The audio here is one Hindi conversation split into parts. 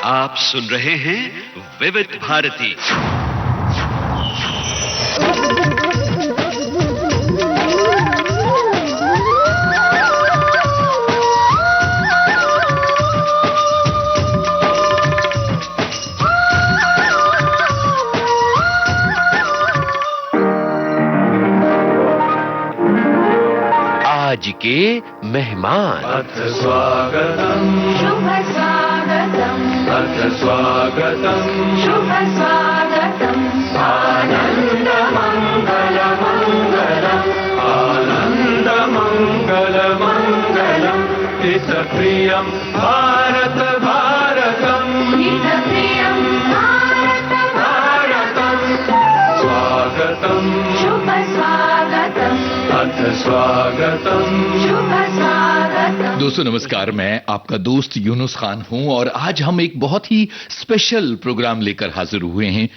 आप सुन रहे हैं विविध भारती। आज के मेहमान। अथ स्वागतम् शुभ स्वागतम् अथ स्वागतम् शुभ स्वागतम् आनन्द मङ्गल मङ्गलम् आनन्द मङ्गल मङ्गलम् हितप्रियं भारत भारतम् हितप्रियं भारत भारतम् स्वागतम् शुभ स्वागतम् अथ स्वागतम् शुभ स्वागतम्। दोस्तों नमस्कार, मैं आपका दोस्त यूनुस खान हूं और आज हम एक बहुत ही स्पेशल प्रोग्राम लेकर हाजिर हुए हैं।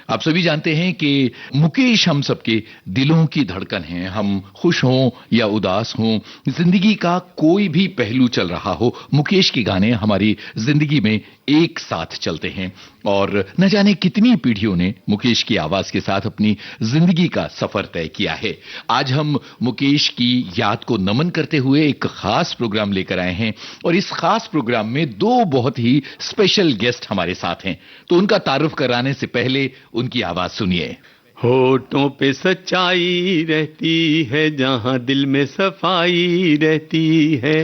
आप सभी जानते हैं कि मुकेश हम सबके दिलों की धड़कन हैं। हम खुश हों या उदास हों, जिंदगी का कोई भी पहलू चल रहा हो, मुकेश के गाने हमारी जिंदगी में एक साथ चलते हैं। और न जाने कितनी पीढ़ियों ने मुकेश की आवाज के साथ अपनी जिंदगी का सफर तय किया है। आज हम मुकेश की याद को नमन करते हुए एक खास प्रोग्राम लेकर आए हैं और इस खास प्रोग्राम में दो बहुत ही स्पेशल गेस्ट हमारे साथ हैं। तो उनका तारुफ कराने से पहले उनकी आवाज सुनिए। होठों पे सच्चाई रहती है, जहां दिल में सफाई रहती है।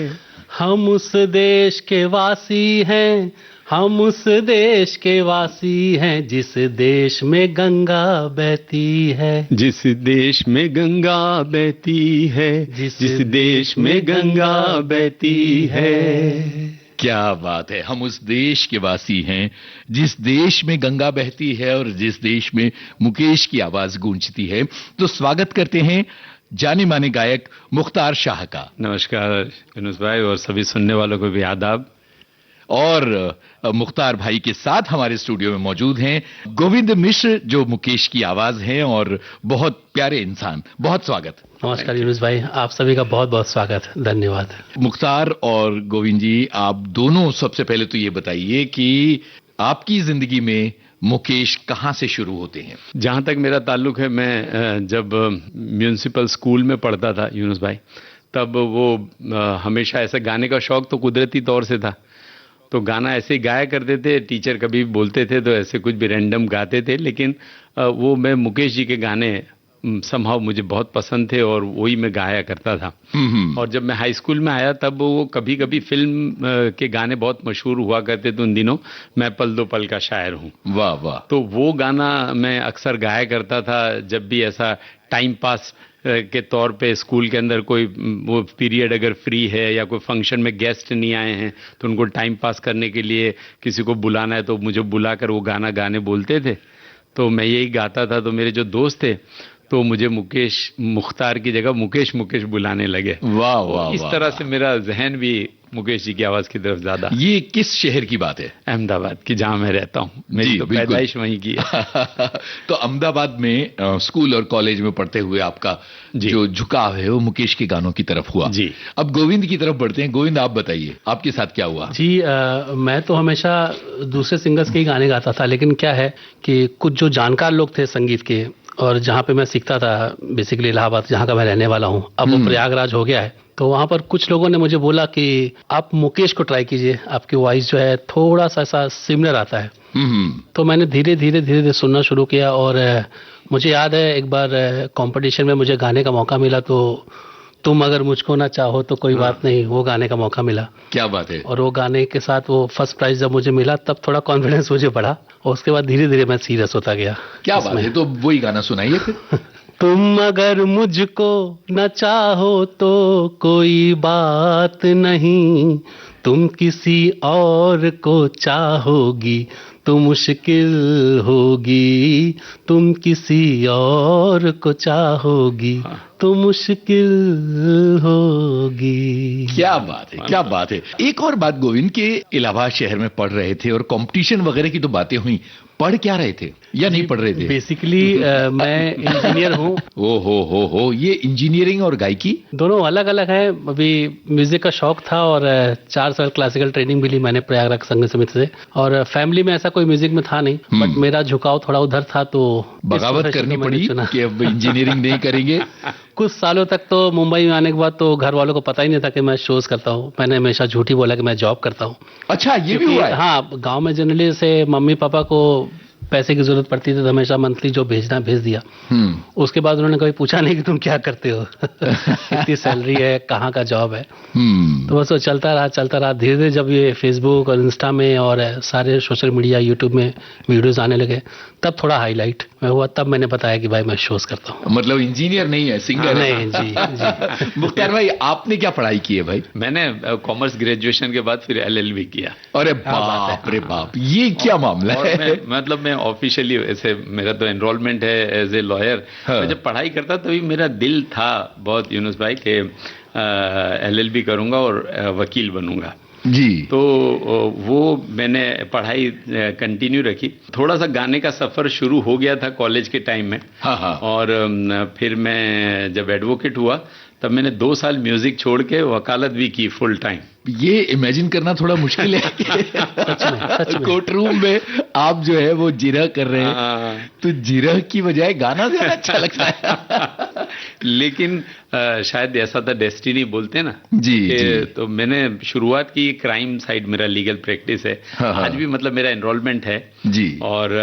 हम उस देश के वासी हैं, हम उस देश के वासी हैं, जिस देश में गंगा बहती है। जिस देश में गंगा बहती है, जिस देश में गंगा बहती है। क्या बात है, हम उस देश के वासी हैं जिस देश में गंगा बहती है और जिस देश में मुकेश की आवाज गूंजती है। तो स्वागत करते हैं जाने माने गायक मुख्तार शाह का। नमस्कार यूनुस भाई और सभी सुनने वालों को भी आदाब। और मुख्तार भाई के साथ हमारे स्टूडियो में मौजूद हैं गोविंद मिश्र, जो मुकेश की आवाज हैं और बहुत प्यारे इंसान। बहुत स्वागत। नमस्कार यूनुस भाई, आप सभी का बहुत बहुत स्वागत, धन्यवाद। मुख्तार और गोविंद जी, आप दोनों सबसे पहले तो ये बताइए कि आपकी जिंदगी में मुकेश कहाँ से शुरू होते हैं? जहाँ तक मेरा ताल्लुक है, मैं जब म्यूनिसिपल स्कूल में पढ़ता था यूनुस भाई, तब वो हमेशा ऐसा गाने का शौक तो कुदरती तौर से था। तो गाना ऐसे ही गाया करते थे, टीचर कभी बोलते थे तो ऐसे कुछ भी रैंडम गाते थे, लेकिन वो मैं मुकेश जी के गाने समहाउ मुझे बहुत पसंद थे और वही मैं गाया करता था। और जब मैं हाई स्कूल में आया तब वो कभी कभी फिल्म के गाने बहुत मशहूर हुआ करते थे उन दिनों। मैं पल दो पल का शायर हूँ। वाह वाह। तो वो गाना मैं अक्सर गाया करता था जब भी ऐसा टाइम पास के तौर पे स्कूल के अंदर कोई वो पीरियड अगर फ्री है या कोई फंक्शन में गेस्ट नहीं आए हैं तो उनको टाइम पास करने के लिए किसी को बुलाना है तो मुझे बुलाकर वो गाना गाने बोलते थे। तो मैं यही गाता था। तो मेरे जो दोस्त थे तो मुझे मुकेश मुख्तार की जगह मुकेश मुकेश बुलाने लगे। वाह वाह। इस तरह से मेरा जहन भी मुकेश जी की आवाज की तरफ ज्यादा। ये किस शहर की बात है? अहमदाबाद की, जहां मैं रहता हूँ। मेरी तो पैदाइश वहीं की है। तो अहमदाबाद में स्कूल और कॉलेज में पढ़ते हुए आपका जो झुकाव है वो मुकेश के गानों की तरफ हुआ। जी। अब गोविंद की तरफ बढ़ते हैं। गोविंद, आप बताइए आपके साथ क्या हुआ? जी, मैं तो हमेशा दूसरे सिंगर्स के ही गाने गाता था, लेकिन क्या है कि कुछ जो जानकार लोग थे संगीत के, और जहाँ पे मैं सीखता था, बेसिकली इलाहाबाद जहाँ का मैं रहने वाला हूँ, अब वो प्रयागराज हो गया है, तो वहाँ पर कुछ लोगों ने मुझे बोला कि आप मुकेश को ट्राई कीजिए, आपकी वॉइस जो है थोड़ा सा ऐसा सिमिलर आता है। तो मैंने धीरे धीरे सुनना शुरू किया और मुझे याद है एक बार कंपटीशन में मुझे गाने का मौका मिला, तो तुम अगर मुझको ना चाहो तो कोई बात नहीं, वो गाने का मौका मिला। क्या बात है। और वो गाने के साथ वो फर्स्ट प्राइज जब मुझे मिला तब थोड़ा कॉन्फिडेंस मुझे बढ़ा और उसके बाद धीरे धीरे मैं सीरियस होता गया। क्या बात है। तो वही गाना सुनाइए फिर। तुम अगर मुझको न चाहो तो कोई बात नहीं, तुम किसी और को चाहोगी तो मुश्किल होगी, तुम किसी और को चाहोगी तो मुश्किल होगी। क्या बात है, क्या बात है। एक और बात गोविंद, के इलाहाबाद शहर में पढ़ रहे थे और कंपटीशन वगैरह की तो बातें हुई, पढ़ क्या रहे थे या नहीं पढ़ रहे थे? बेसिकली मैं इंजीनियर हूँ। ओ हो, ये इंजीनियरिंग और गायकी दोनों अलग अलग है। अभी म्यूजिक का शौक था और 4 साल क्लासिकल ट्रेनिंग भी ली मैंने प्रयागराज संगीत समिति से, और फैमिली में ऐसा कोई म्यूजिक में था नहीं, बट मेरा झुकाव थोड़ा उधर था, तो बगावत करनी पड़ी कि अब इंजीनियरिंग नहीं करेंगे। कुछ सालों तक तो मुंबई में आने के बाद तो घर वालों को पता ही नहीं था कि मैं शोज करता हूँ। मैंने हमेशा झूठी बोला कि मैं जॉब करता हूँ। अच्छा, ये भी हुआ है? हाँ, गांव में जनरली से मम्मी पापा को पैसे की जरूरत पड़ती थी तो हमेशा मंथली जो भेजना भेज दिया। उसके बाद उन्होंने कभी पूछा नहीं कि तुम क्या करते हो, कितनी सैलरी है, कहाँ का जॉब है। तो बस वो चलता रहा। धीरे धीरे जब ये फेसबुक और इंस्टा में और सारे सोशल मीडिया यूट्यूब में वीडियोस आने लगे, तब थोड़ा हाईलाइट मैं हुआ, तब मैंने बताया कि भाई मैं शोज करता हूँ। मतलब इंजीनियर नहीं है, सिंगर है। नहीं जी। मुख्तार भाई, आपने क्या पढ़ाई की है भाई? मैंने कॉमर्स ग्रेजुएशन के बाद फिर LLB किया। अरे बाप रे बाप, ये क्या मामला है? मतलब मैं ऑफिशियली ऐसे, मेरा तो एनरोलमेंट है एज ए लॉयर। मैं जब पढ़ाई करता तभी मेरा दिल था बहुत यूनुस भाई के LLB करूंगा और वकील बनूंगा जी। तो वो मैंने पढ़ाई कंटिन्यू रखी। थोड़ा सा गाने का सफर शुरू हो गया था कॉलेज के टाइम में। हाँ। और फिर मैं जब एडवोकेट हुआ तब मैंने 2 साल म्यूजिक छोड़ के वकालत भी की फुल टाइम। ये इमेजिन करना थोड़ा मुश्किल है कि कोर्ट रूम में आप जो है वो जिरह कर रहे हैं, तो जिरह की बजाय गाना ज्यादा अच्छा लगता है। लेकिन शायद ऐसा था, डेस्टिनी बोलते ना जी। तो मैंने शुरुआत की, क्राइम साइड मेरा लीगल प्रैक्टिस है। आज भी मतलब मेरा एनरोलमेंट है जी। और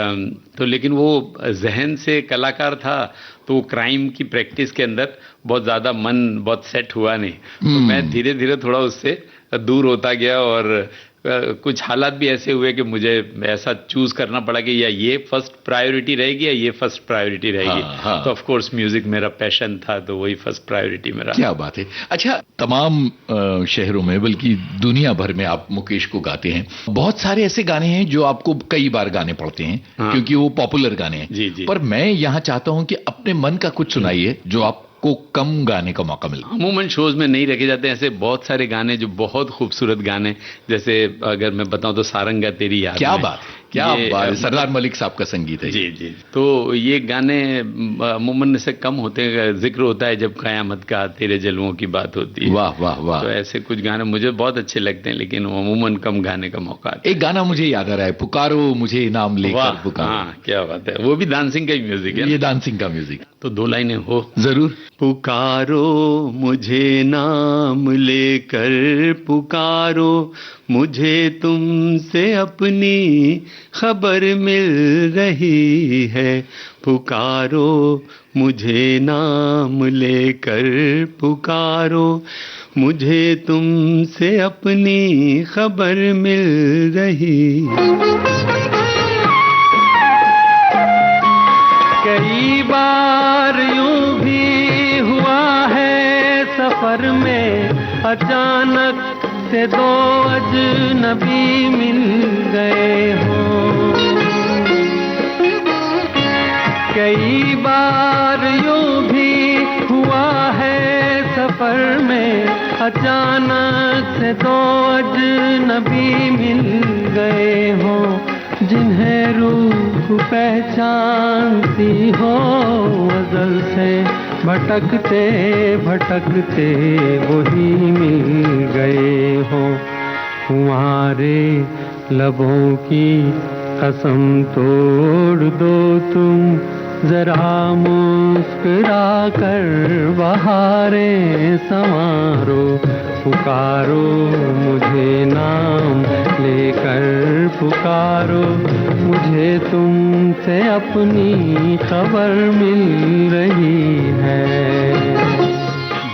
तो लेकिन वो जहन से कलाकार था, तो क्राइम की प्रैक्टिस के अंदर बहुत ज्यादा मन बहुत सेट हुआ नहीं। तो मैं धीरे धीरे थोड़ा उससे दूर होता गया और कुछ हालात भी ऐसे हुए कि मुझे ऐसा चूज करना पड़ा कि या ये फर्स्ट प्रायोरिटी रहेगी या ये फर्स्ट प्रायोरिटी रहेगी। हाँ। तो ऑफ कोर्स म्यूजिक मेरा पैशन था, तो वही फर्स्ट प्रायोरिटी मेरा। क्या बात है। अच्छा, तमाम शहरों में बल्कि दुनिया भर में आप मुकेश को गाते हैं। बहुत सारे ऐसे गाने हैं जो आपको कई बार गाने पड़ते हैं, क्योंकि वो पॉपुलर गाने हैं। जी। पर मैं यहाँ चाहता हूँ कि अपने मन का कुछ सुनाइए जो आप को कम गाने का मौका मिला। अमूमन शोज में नहीं रखे जाते ऐसे बहुत सारे गाने जो बहुत खूबसूरत गाने, जैसे अगर मैं बताऊं तो सारंगा तेरी याद। क्या बात है, सरदार मलिक साहब का संगीत है। जी। तो ये गाने अमूमन से कम होते हैं, जिक्र होता है जब कयामत का तेरे जलवों की बात होती है। वाह। तो ऐसे कुछ गाने मुझे बहुत अच्छे लगते हैं, लेकिन अमूमन कम गाने का मौका आता है। एक गाना मुझे याद आ रहा है, पुकारो मुझे नाम लेकर पुकारो। हाँ, क्या बात है। वो भी डांसिंग का ही म्यूजिक है। ये डांसिंग का म्यूजिक। तो 2 लाइनें हो जरूर। पुकारो मुझे नाम लेकर, पुकारो मुझे तुमसे अपनी खबर मिल रही है। पुकारो मुझे नाम लेकर, पुकारो मुझे तुमसे अपनी खबर मिल रही है। कई बार यूं भी हुआ है सफर में, अचानक से 2 अजनबी मिल गए हों। कई बार यूं भी हुआ है सफर में, अचानक से 2 अजनबी मिल गए हों, जिन्हें रूह पहचानती हो अज़ल से, भटकते भटकते वही मिल गए हो। तुम्हारे लबों की कसम तोड़ दो तुम, जरा मुस्कुरा कर बहारें संवारो। पुकारो मुझे नाम लेकर, पुकारो मुझे तुमसे अपनी खबर मिल रही है।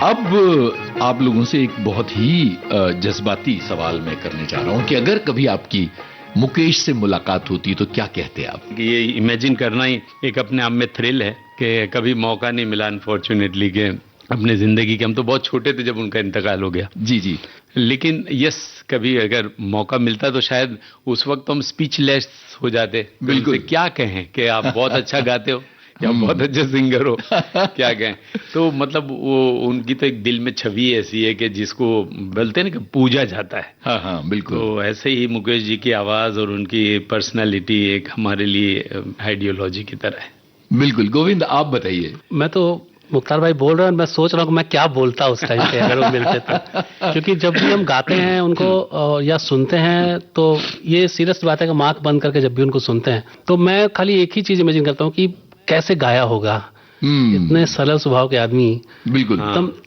अब आप लोगों से एक बहुत ही जज्बाती सवाल मैं करने जा रहा हूं कि अगर कभी आपकी मुकेश से मुलाकात होती तो क्या कहते आप? ये इमेजिन करना ही एक अपने आप में थ्रिल है कि कभी मौका नहीं मिला अनफॉर्चुनेटली कि अपने जिंदगी के। हम तो बहुत छोटे थे जब उनका इंतकाल हो गया। जी जी। लेकिन यस, कभी अगर मौका मिलता तो शायद उस वक्त हम स्पीचलेस हो जाते। बिल्कुल। उनसे क्या कहें कि आप बहुत अच्छा गाते हो या बहुत अच्छे सिंगर हो, क्या कहें। तो मतलब वो उनकी तो एक दिल में छवि ऐसी है कि जिसको बोलते हैं ना कि पूजा जाता है। हाँ हाँ बिल्कुल। तो ऐसे ही मुकेश जी की आवाज और उनकी पर्सनालिटी एक हमारे लिए आइडियोलॉजी की तरह है। बिल्कुल। गोविंद आप बताइए। मैं तो मुख्तार भाई बोल रहे हैं, मैं सोच रहा हूँ कि मैं क्या बोलता उस टाइम पे अगर वो मिलते तो। क्योंकि जब भी हम गाते हैं उनको या सुनते हैं तो ये सीरियस बात है कि आंख बंद करके जब भी उनको सुनते हैं तो मैं खाली एक ही चीज इमेजिन करता हूँ कि कैसे गाया होगा। इतने सरल स्वभाव के आदमी, बिल्कुल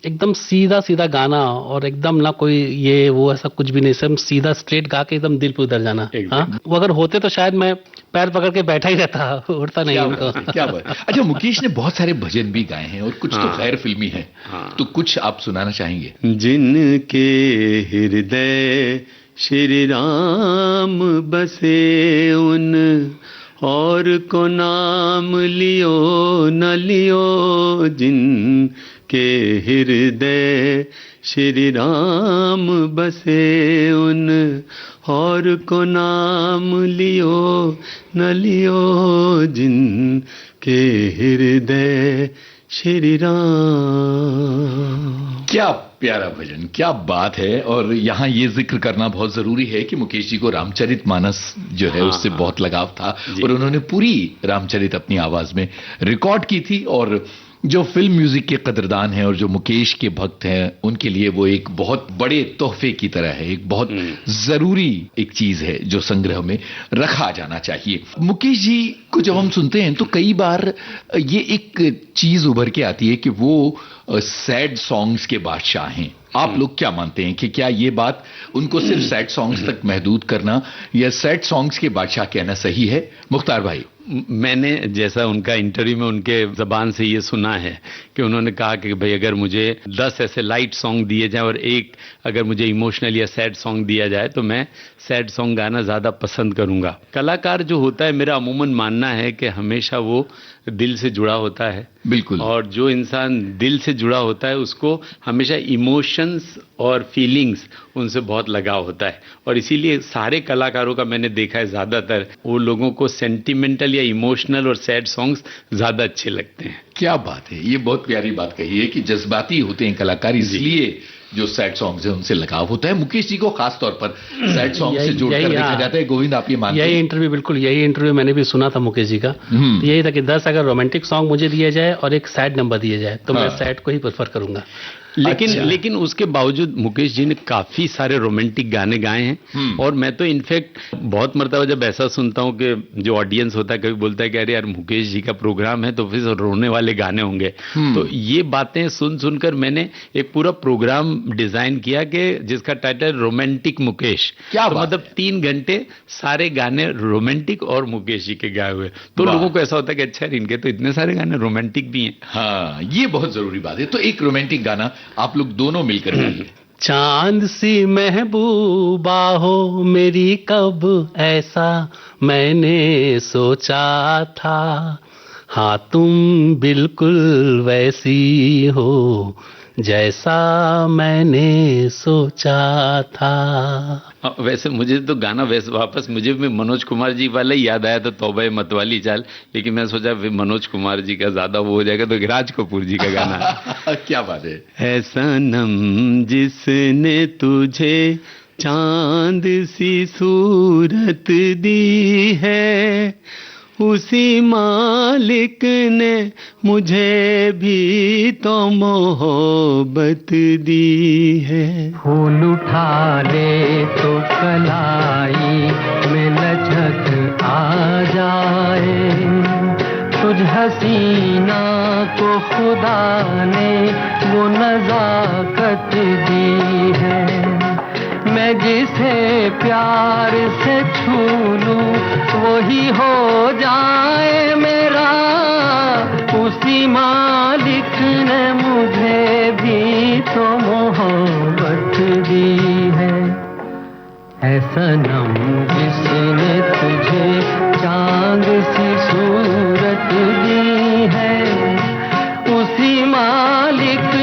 एकदम सीधा सीधा गाना और एकदम ना कोई ये वो ऐसा कुछ भी नहीं, सब सीधा स्ट्रेट गा के एकदम दिल पे उतर जाना। हाँ, वो अगर होते तो शायद मैं पैर पकड़ के बैठा ही रहता, उड़ता नहीं उनको। क्या बात। अच्छा, मुकेश ने बहुत सारे भजन भी गाए हैं और कुछ तो खैर फिल्मी है। तो कुछ आप सुनाना चाहेंगे? जिनके हृदय श्री राम बसे उन और को नाम लियो न लियो, जिनके हृदय श्री राम बसे उन और को नाम लियो न लियो, जिनके हृदय श्री राम। क्या प्यारा भजन, क्या बात है। और यहाँ ये जिक्र करना बहुत जरूरी है कि मुकेश जी को रामचरितमानस जो है उससे बहुत लगाव था और उन्होंने पूरी रामचरित अपनी आवाज में रिकॉर्ड की थी। और जो फिल्म म्यूजिक के कदरदान हैं और जो मुकेश के भक्त हैं उनके लिए वो एक बहुत बड़े तोहफे की तरह है, एक बहुत जरूरी एक चीज है जो संग्रह में रखा जाना चाहिए। मुकेश जी को जब हम सुनते हैं तो कई बार ये एक चीज उभर के आती है कि वो सैड सॉन्ग्स के बादशाह हैं। आप लोग क्या मानते हैं कि क्या ये बात उनको सिर्फ सैड सॉन्ग्स तक महदूद करना या सैड सॉन्ग्स के बादशाह कहना सही है? मुख्तार भाई। मैंने जैसा उनका इंटरव्यू में उनके जबान से ये सुना है कि उन्होंने कहा कि भाई अगर मुझे 10 ऐसे लाइट सॉन्ग दिए जाएं और एक अगर मुझे इमोशनल या सैड सॉन्ग दिया जाए तो मैं सैड सॉन्ग गाना ज़्यादा पसंद करूंगा। कलाकार जो होता है, मेरा अमूमन मानना है कि हमेशा वो दिल से जुड़ा होता है। बिल्कुल। और जो इंसान दिल से जुड़ा होता है उसको हमेशा इमोशंस और फीलिंग्स उनसे बहुत लगाव होता है। और इसीलिए सारे कलाकारों का मैंने देखा है ज़्यादातर वो लोगों को सेंटिमेंटल या इमोशनल और सैड सॉन्ग्स ज़्यादा अच्छे लगते हैं। क्या बात है, ये बहुत प्यारी बात कही है कि जज्बाती होते हैं कलाकार, इसलिए जो सैड सॉन्ग्स है उनसे लगाव होता है। मुकेश जी को खास तौर पर सैड सॉन्ग से जोड़कर देखा जाता है। गोविंद आप ये मानते हैं? यही इंटरव्यू, बिल्कुल यही इंटरव्यू मैंने भी सुना था मुकेश जी का। यही था कि 10 अगर रोमांटिक सॉन्ग मुझे दिया जाए और एक सैड नंबर दिया जाए तो मैं सैड को ही प्रेफर करूंगा। लेकिन उसके बावजूद मुकेश जी ने काफी सारे रोमांटिक गाने गाए हैं। और मैं तो इनफैक्ट बहुत मरतबा जब ऐसा सुनता हूँ कि जो ऑडियंस होता है कभी बोलता है कि अरे यार मुकेश जी का प्रोग्राम है तो फिर रोने वाले गाने होंगे। तो ये बातें सुन सुनकर मैंने एक पूरा प्रोग्राम डिजाइन किया कि जिसका टाइटल रोमांटिक मुकेश। क्या तो मतलब 3 घंटे सारे गाने रोमांटिक और मुकेश जी के गाए हुए। तो लोगों को ऐसा होता है कि अच्छा इनके तो इतने सारे गाने रोमांटिक भी हैं। हाँ, ये बहुत जरूरी बात है। तो एक रोमांटिक गाना आप लोग दोनों मिलकर गाइए। चांद सी महबूबा हो मेरी, कब ऐसा मैंने सोचा था, हाँ तुम बिल्कुल वैसी हो जैसा मैंने सोचा था। वैसे मुझे तो गाना वैसे वापस मुझे भी मनोज कुमार जी वाला ही याद आया था, तौबा मतवाली चाल। लेकिन मैं सोचा मनोज कुमार जी का ज्यादा वो हो जाएगा तो राज कपूर जी का गाना। क्या बात है। है सनम जिसने तुझे चांद सी सूरत दी है, उसी मालिक ने मुझे भी तो मोहब्बत दी है। फूल उठा ले तो कलाई में लचक आ जाए, तुझ हसीना को खुदा ने वो नजाकत दी है। मैं जिसे प्यार से छू लूं वही हो जाए मेरा, उसी मालिक ने मुझे भी तो मोहब्बत दी है। ऐ सनम जिसने तुझे चांद सी सूरत दी है, उसी मालिक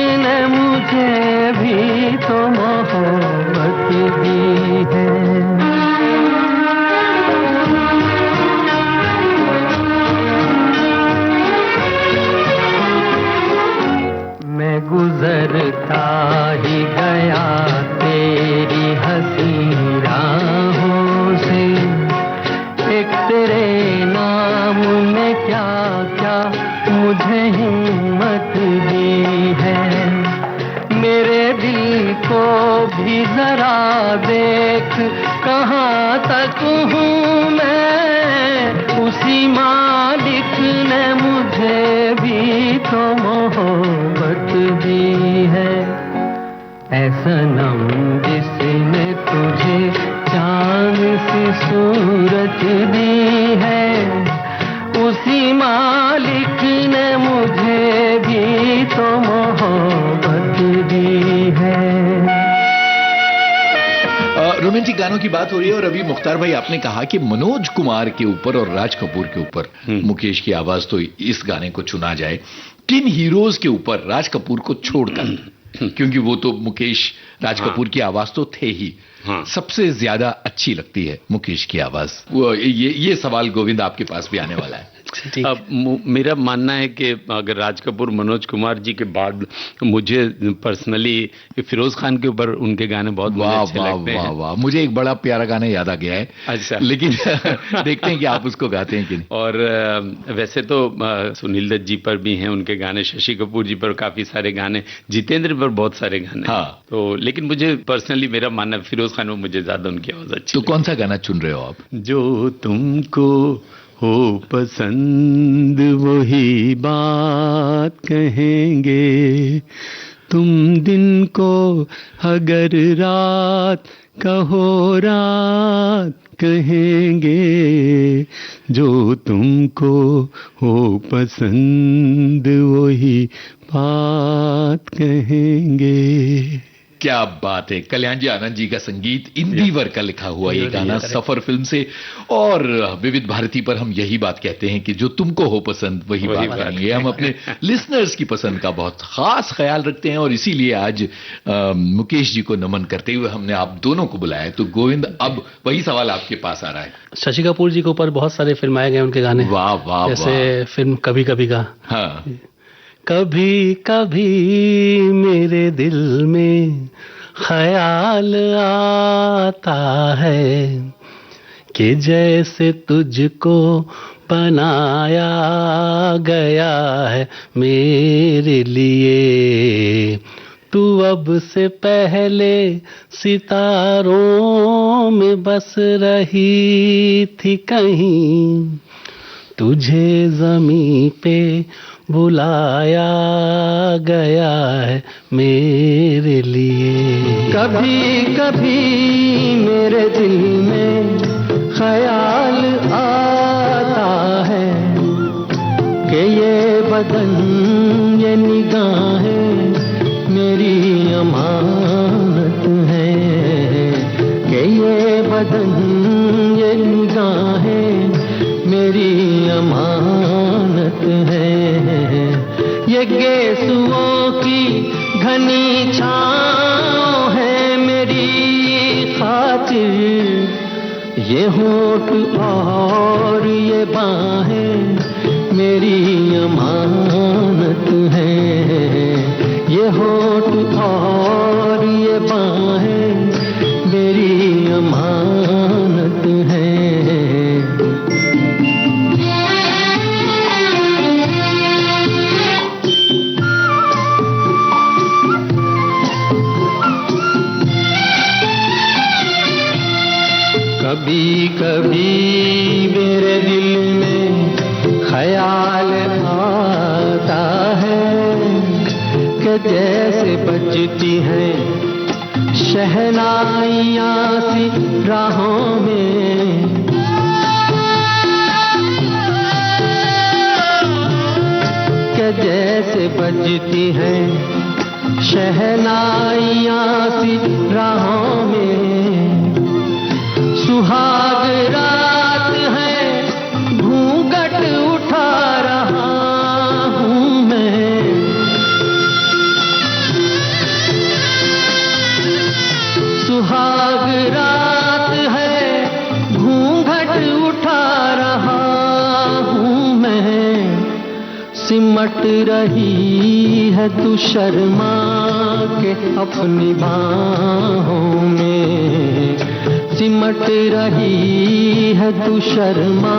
हूँ मैं, उसी मालिक ने मुझे भी तो मोहब्बत दी है। ऐसा नम जिसने तुझे चांद सी सूरत दी है, उसी मालिक ने मुझे भी तो मोहब्बत दी है। रोमांटिक गानों की बात हो रही है और अभी मुख्तार भाई आपने कहा कि मनोज कुमार के ऊपर और राज कपूर के ऊपर मुकेश की आवाज तो इस गाने को चुना जाए। किन हीरोज के ऊपर राज कपूर को छोड़कर, क्योंकि वो तो मुकेश राज कपूर की आवाज तो थे ही, सबसे ज्यादा अच्छी लगती है मुकेश की आवाज? ये सवाल गोविंद आपके पास भी आने वाला है। अब मेरा मानना है कि अगर राज कपूर मनोज कुमार जी के बाद मुझे पर्सनली फिरोज खान के ऊपर उनके गाने बहुत अच्छे लगते हैं। वाह, मुझे एक बड़ा प्यारा गाना याद आ गया है। अच्छा, लेकिन देखते हैं कि आप उसको गाते हैं कि नहीं। और वैसे तो सुनील दत्त जी पर भी हैं उनके गाने, शशि कपूर जी पर काफी सारे गाने, जितेंद्र पर बहुत सारे गाने। हाँ, तो लेकिन मुझे पर्सनली मेरा मानना है फिरोज खान में मुझे ज्यादा उनकी आवाज अच्छी। तो कौन सा गाना चुन रहे हो आप? जो तुमको हो पसंद वही बात कहेंगे, तुम दिन को अगर रात कहो रात कहेंगे, जो तुमको हो पसंद वही बात कहेंगे। क्या बात है। कल्याण जी आनंद जी का संगीत, इंदिवर का लिखा हुआ ये गाना सफर फिल्म से। और विविध भारती पर हम यही बात कहते हैं कि जो तुमको हो पसंद वही बात करेंगे। हम अपने लिसनर्स की पसंद का बहुत खास ख्याल रखते हैं और इसीलिए आज मुकेश जी को नमन करते हुए हमने आप दोनों को बुलाया। तो गोविंद, अब वही सवाल आपके पास आ रहा है। शशि कपूर जी के ऊपर बहुत सारे फिल्माए गए उनके गाने। वाह वाह, जैसे फिल्म कभी कभी का। हाँ, कभी कभी मेरे दिल में ख्याल आता है कि जैसे तुझको बनाया गया है मेरे लिए, तू अब से पहले सितारों में बस रही थी कहीं, तुझे ज़मीं पे बुलाया गया है मेरे लिए। कभी कभी मेरे दिल में ख्याल आता है कि ये बदन ये निगाहें मेरी अमानत है, कि ये बदन ये निगाहें मेरी अमानत है। ये गेसुओं की घनी छाँव है मेरी खातिर, ये होठ और ये बाहें मेरी अमानत है, ये होठ और ये बाहें मेरी अमानत है। कभी कभी मेरे दिल में ख्याल आता है कि जैसे बजती हैं शहनाइयाँ सी राहों में, कि जैसे बजती हैं शहनाइयाँ सी राहों में, सुहाग रात है घूंघट उठा रहा हूँ मैं, सुहाग रात है घूंघट उठा रहा हूँ मैं, सिमट रही है तू शर्मा के अपनी बाहों में, सिमट रही है तू शर्मा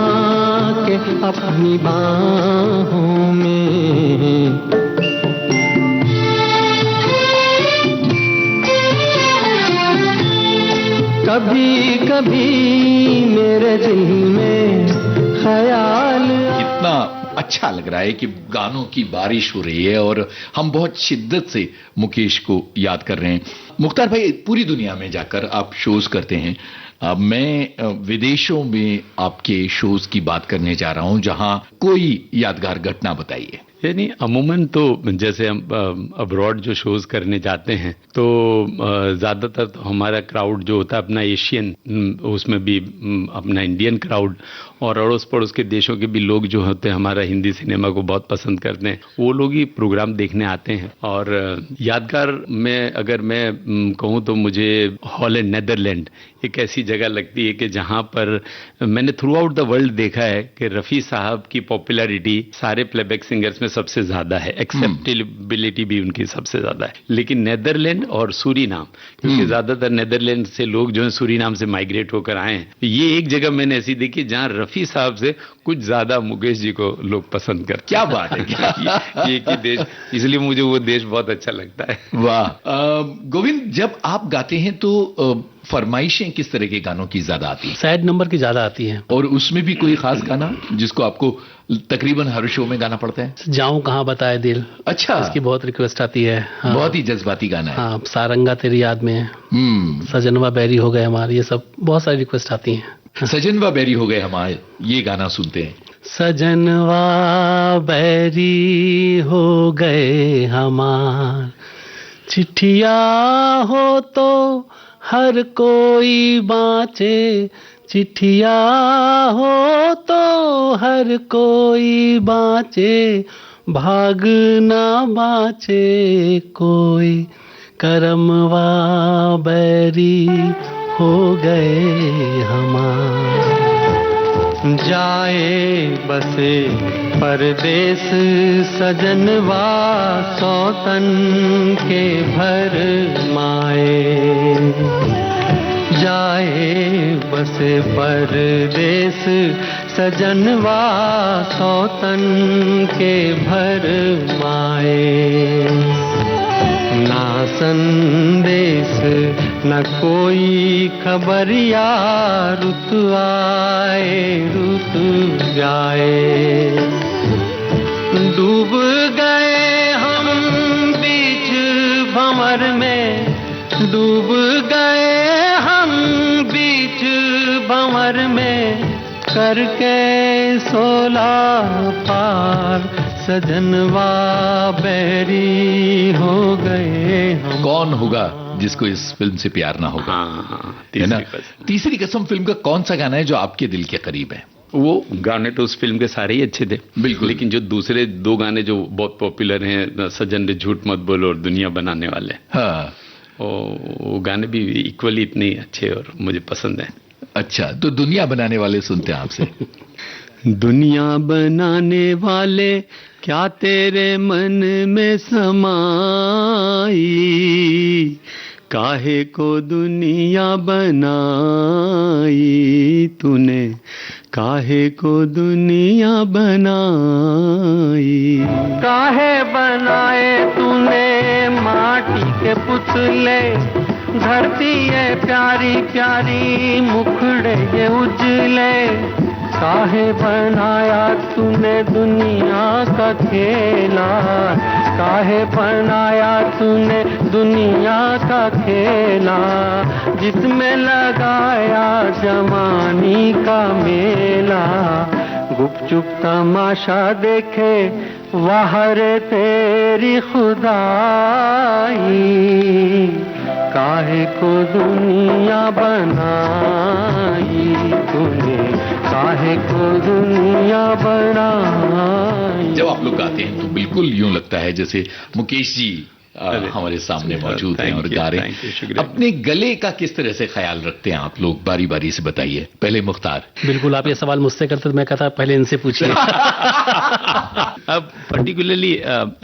के अपनी बाहों में। कभी कभी मेरे दिल में ख्याल कितना अच्छा लग रहा है कि गानों की बारिश हो रही है और हम बहुत शिद्दत से मुकेश को याद कर रहे हैं। मुख्तार भाई, पूरी दुनिया में जाकर आप शोज करते हैं। मैं विदेशों में आपके शोज की बात करने जा रहा हूं, जहां कोई यादगार घटना बताइए। यानी अमूमन तो जैसे हम अब्रॉड जो शोज करने जाते हैं तो ज़्यादातर तो हमारा क्राउड जो होता है अपना एशियन, उसमें भी अपना इंडियन क्राउड और अड़ोस पड़ोस के देशों के भी लोग जो होते हैं हमारा हिंदी सिनेमा को बहुत पसंद करते हैं, वो लोग ही प्रोग्राम देखने आते हैं। और यादगार में अगर मैं कहूँ तो मुझे हॉलैंड, नेदरलैंड एक ऐसी जगह लगती है कि जहाँ पर मैंने थ्रू आउट द वर्ल्ड देखा है कि रफ़ी साहब की पॉपुलैरिटी सारे प्लेबैक सिंगर्स में सबसे ज्यादा है, एक्सेप्टेबिलिटी भी उनकी सबसे ज्यादा है। लेकिन नेदरलैंड और सूरीनाम, क्योंकि ज्यादातर नेदरलैंड से लोग जो है सूरीनाम से माइग्रेट होकर आए हैं, ये एक जगह मैंने ऐसी देखी जहां रफी साहब से कुछ ज्यादा मुकेश जी को लोग पसंद करते। क्या बात है, ये एक ही देश, इसलिए मुझे वो देश बहुत अच्छा लगता है। वाह। गोविंद, जब आप गाते हैं तो फरमाइशें किस तरह के गानों की ज्यादा आती हैं? सैड नंबर की ज्यादा आती हैं। और उसमें भी कोई खास गाना जिसको आपको तकरीबन हर शो में गाना पड़ता है? जाऊं कहाँ बताए दिल, अच्छा, इसकी बहुत रिक्वेस्ट आती है। हाँ। बहुत ही जज्बाती गाना है। हाँ, सारंगा तेरी याद में, सजनवा बैरी हो गए हमारे, ये सब बहुत सारी रिक्वेस्ट आती हैं। सजनवा बैरी हो गए हमारे, ये गाना सुनते हैं। सजनवा बैरी हो गए हमार, चिट्ठिया हो तो हर कोई बाँचे, चिट्ठिया हो तो हर कोई बाँचे, भाग ना बाँचे कोई, करमवा बैरी हो गए हमार। जाए बसे परदेस सजनवा, सौतन के भर माए। जाए बसे परदेस सजनवा, सौतन के भर माए। ना संदेश न कोई खबरिया, रुत आए रुत जाए। डूब गए हम बीच भंवर में, डूब गए हम बीच भंवर में, करके सोला पार, सजनवा बैरी हो गए हम। कौन होगा जिसको इस फिल्म से प्यार ना होगा? है ना? तीसरी कसम फिल्म का कौन सा गाना है जो आपके दिल के करीब है? वो गाने तो उस फिल्म के सारे ही अच्छे थे, बिल्कुल, लेकिन जो दूसरे दो गाने जो बहुत पॉपुलर हैं, सजन रे झूठ मत बोलो और दुनिया बनाने वाले, हाँ, वो गाने भी इक्वली इतने अच्छे और मुझे पसंद है। अच्छा, तो दुनिया बनाने वाले सुनते हैं आपसे। दुनिया बनाने वाले क्या तेरे मन में समाई, काहे को दुनिया बनाई तूने, काहे को दुनिया बनाई। काहे बनाए तूने माटी के पुतले, धरती ये प्यारी प्यारी मुखड़े ये उजले। काहे बनाया तूने दुनिया का खेला, काहे बनाया तूने दुनिया का खेला, जिसमें लगाया जवानी का मेला। गुपचुप तमाशा देखे वाहर तेरी खुदाई, काहे को दुनिया बनाई तूने, काहे को दुनिया बनाई। जब आप लोग गाते हैं तो बिल्कुल यूं लगता है जैसे मुकेश जी हमारे सामने मौजूद हैं और गा रहे हैं। अपने गले का किस तरह से ख्याल रखते हैं आप लोग? बारी बारी से बताइए। पहले मुख्तार। बिल्कुल, आप ये सवाल मुझसे करते तो मैं कहता पहले इनसे पूछिए। अब पर्टिकुलरली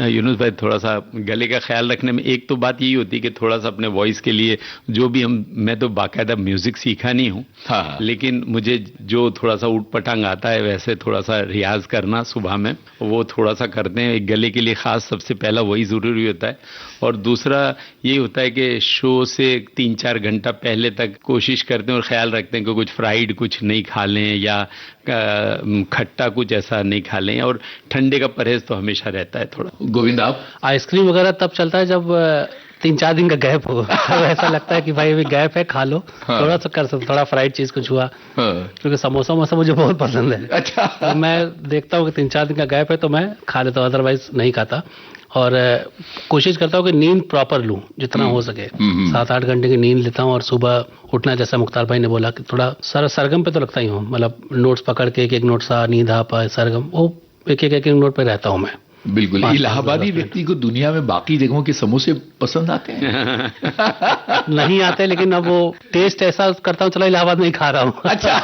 यूनुस भाई, थोड़ा सा गले का ख्याल रखने में एक तो बात यही होती है कि थोड़ा सा अपने वॉइस के लिए जो भी मैं तो बाकायदा म्यूजिक सीखा नहीं हूँ, हाँ। लेकिन मुझे जो थोड़ा सा ऊट पटांग आता है वैसे थोड़ा सा रियाज करना सुबह में, वो थोड़ा सा करते हैं। गले के लिए खास सबसे पहला वही ज़रूरी होता है। और दूसरा यही होता है कि शो से 3-4 घंटा पहले तक कोशिश करते हैं और ख्याल रखते हैं कि कुछ फ्राइड कुछ नहीं खा लें या खट्टा कुछ ऐसा नहीं खा लें, और ठंडे का परहेज तो हमेशा रहता है थोड़ा। गोविंद आप? आइसक्रीम वगैरह तब चलता है जब 3-4 दिन का गैप हो, तो ऐसा लगता है कि भाई अभी गैप है, खा लो। हाँ। थोड़ा सा कर सकते, थोड़ा फ्राइड चीज कुछ हुआ, हाँ। क्योंकि समोसा वमोसा मुझे बहुत पसंद है। अच्छा। तो मैं देखता हूँ कि 3-4 दिन का गैप है तो मैं खा लेता हूँ, अदरवाइज नहीं खाता। और कोशिश करता हूँ कि नींद प्रॉपर लूँ जितना हो सके। 7-8 घंटे की नींद लेता हूँ, और सुबह उठना, जैसा मुख्तार भाई ने बोला कि थोड़ा सरगम पे तो लगता ही हूँ, मतलब नोट्स पकड़ के एक नोट सा, नींद आ पाए, सरगम, वो एक नोट पे रहता हूँ मैं। बिल्कुल। इलाहाबादी व्यक्ति को दुनिया में बाकी जगहों के समोसे पसंद आते हैं? नहीं आते, लेकिन अब वो टेस्ट ऐसा करता हूँ, चलो इलाहाबाद में ही खा रहा हूँ। अच्छा।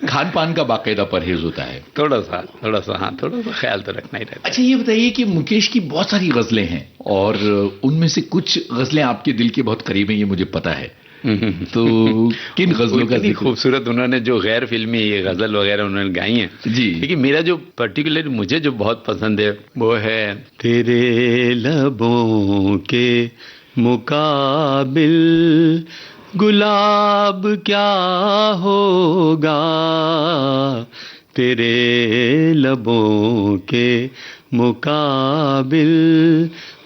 खान पान का बाकायदा परहेज होता है? थोड़ा सा हाँ, थोड़ा सा ख्याल तो रखना ही रहता है। अच्छा, ये बताइए कि मुकेश की बहुत सारी गजलें हैं, और उनमें से कुछ गजलें आपके दिल के बहुत करीब हैं, ये मुझे पता है। तो किन गजलों का इतनी खूबसूरत उन्होंने जो गैर फिल्मी ये गजल वगैरह उन्होंने गाई हैं जी, लेकिन मेरा जो पर्टिकुलर मुझे जो बहुत पसंद है वो है तेरे लबों के मुकाबिल गुलाब क्या होगा, तेरे लबों के मुकाबिल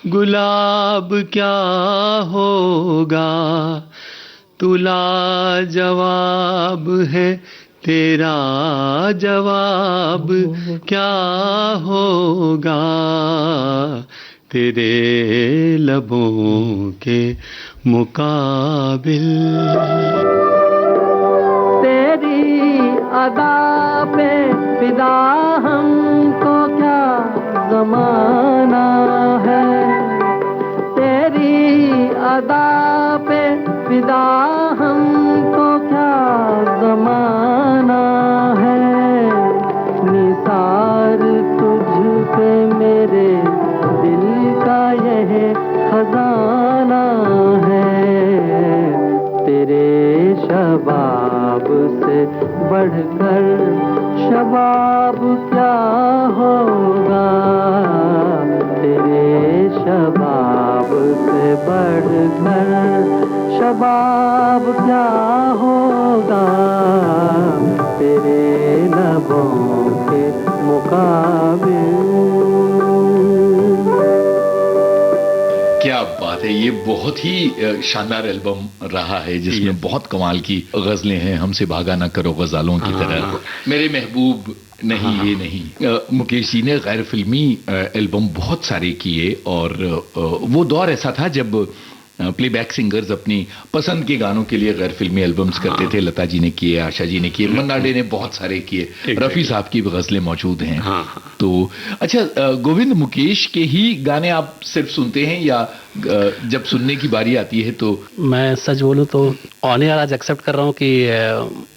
गुलाब क्या होगा, तू लाजवाब है तेरा जवाब क्या होगा, तेरे लबों के मुकाबिल। तेरी अदा पे फिदा हमको क्या जमाना है, तेरी अदा पे फिदा हमको क्या जमाना है, निसार तुझ पे मेरे दिल का यह खजाना है, तेरे शबाब से बढ़कर शबाब क्या होगा, तेरे शबाब से बढ़कर शबाब क्या होगा, तेरे लबों के मुकाबिल। क्या बात है। ये बहुत ही शानदार एल्बम रहा है जिसमें बहुत कमाल की गजलें हैं। हमसे भागा ना करो गजालों की तरह, मेरे महबूब नहीं ये नहीं। मुकेश जी ने गैर फिल्मी एल्बम बहुत सारे किए, और वो दौर ऐसा था जब प्लेबैक सिंगर्स अपनी पसंद के गानों के लिए गैर फिल्मी एल्बम्स करते थे। लता जी ने किए, आशा जी ने किए, मन्ना डे ने बहुत सारे किए, रफ़ी साहब की भी गजलें मौजूद हैं। तो अच्छा, गोविंद, मुकेश के ही गाने आप सिर्फ सुनते हैं या जब सुनने की बारी आती है तो? मैं सच बोलूं तो ऑन एयर आज एक्सेप्ट कर रहा हूं कि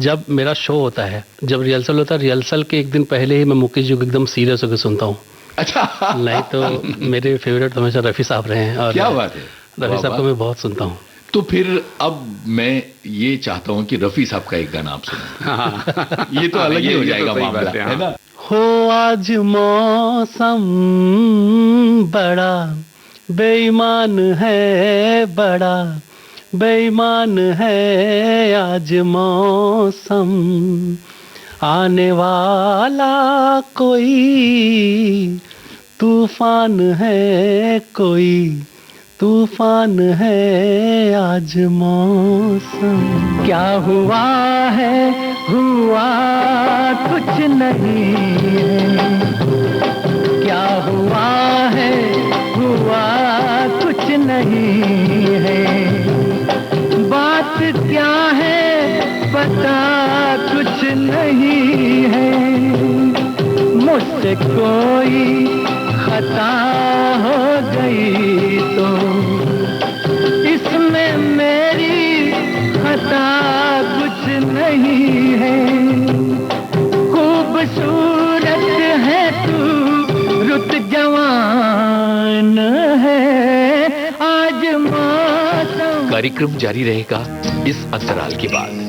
जब मेरा शो होता है, जब रिहर्सल होता है, रिहर्सल के एक दिन पहले ही मैं मुकेश जी को एकदम सीरियस होकर सुनता हूँ। अच्छा। नहीं तो मेरे फेवरेट तो हमेशा रफ़ी साहब रहे हैं। और क्या बात है, रफ़ी साहब को मैं बहुत सुनता हूँ। तो फिर अब मैं ये चाहता हूँ कि रफ़ी साहब का एक गाना आप सुनें। ये तो अलग ही हो जाएगा मामला, है ना? हो आज मौसम बड़ा बेईमान है, बड़ा बेईमान है आज मौसम, आने वाला कोई तूफान है, कोई तूफान है आज मौसम। क्या हुआ है, हुआ कुछ नहीं है, क्या हुआ है, हुआ कुछ नहीं है, बात क्या है पता कुछ नहीं है, मुझसे कोई खता हो गई तो इसमें मेरी खता कुछ नहीं है, खूब खूबसूरत है तू, रुत जवान है आज मौसम। कार्यक्रम जारी रहेगा इस अंतराल के बाद।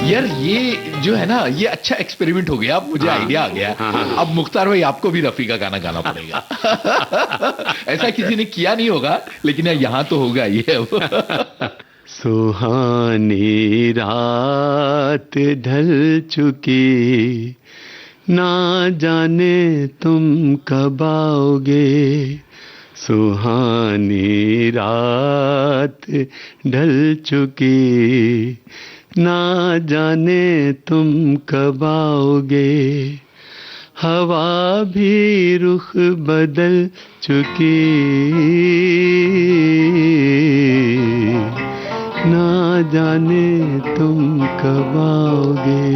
यार ये जो है ना, ये अच्छा एक्सपेरिमेंट हो गया। अब मुझे आइडिया आ गया। अब मुख्तार भाई आपको भी रफी का गाना गाना पड़ेगा। ऐसा किसी ने किया नहीं होगा, लेकिन यहाँ तो होगा ये अब। सुहानी रात ढल चुकी, ना जाने तुम कब आओगे। सुहानी रात ढल चुकी, ना जाने तुम कब आओगे। हवा भी रुख बदल चुकी, ना जाने तुम कब आओगे।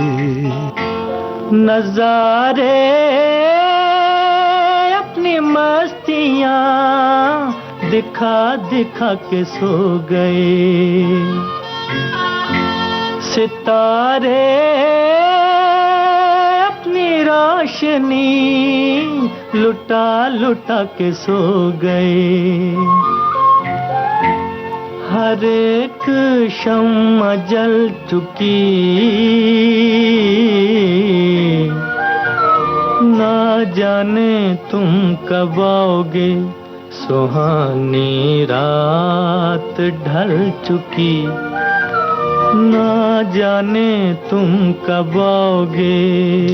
नजारे अपनी मस्तियाँ दिखा दिखा के सो गए। सितारे अपनी रोशनी लुटा लुटा के सो गए। हर एक शम्मा जल चुकी, ना जाने तुम कब आओगे। सुहानी रात ढल चुकी, ना जाने तुम कब आओगे।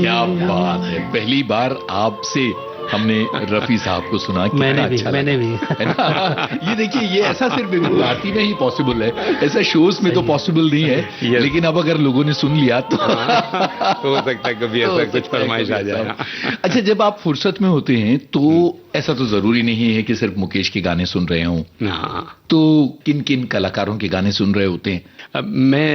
क्या बात है, पहली बार आपसे हमने रफी साहब को सुना। मैंने भी है ना? ये देखिए, ये ऐसा सिर्फ गुजराती में ही पॉसिबल है, ऐसा शोज में तो पॉसिबल नहीं है। लेकिन अब अगर लोगों ने सुन लिया तो हो सकता है कभी ऐसा कुछ फरमाइश आ जाए। अच्छा, जब आप फुर्सत में होते हैं तो ऐसा तो जरूरी नहीं है कि सिर्फ मुकेश के गाने सुन रहे हों, तो किन किन कलाकारों के गाने सुन रहे होते हैं? मैं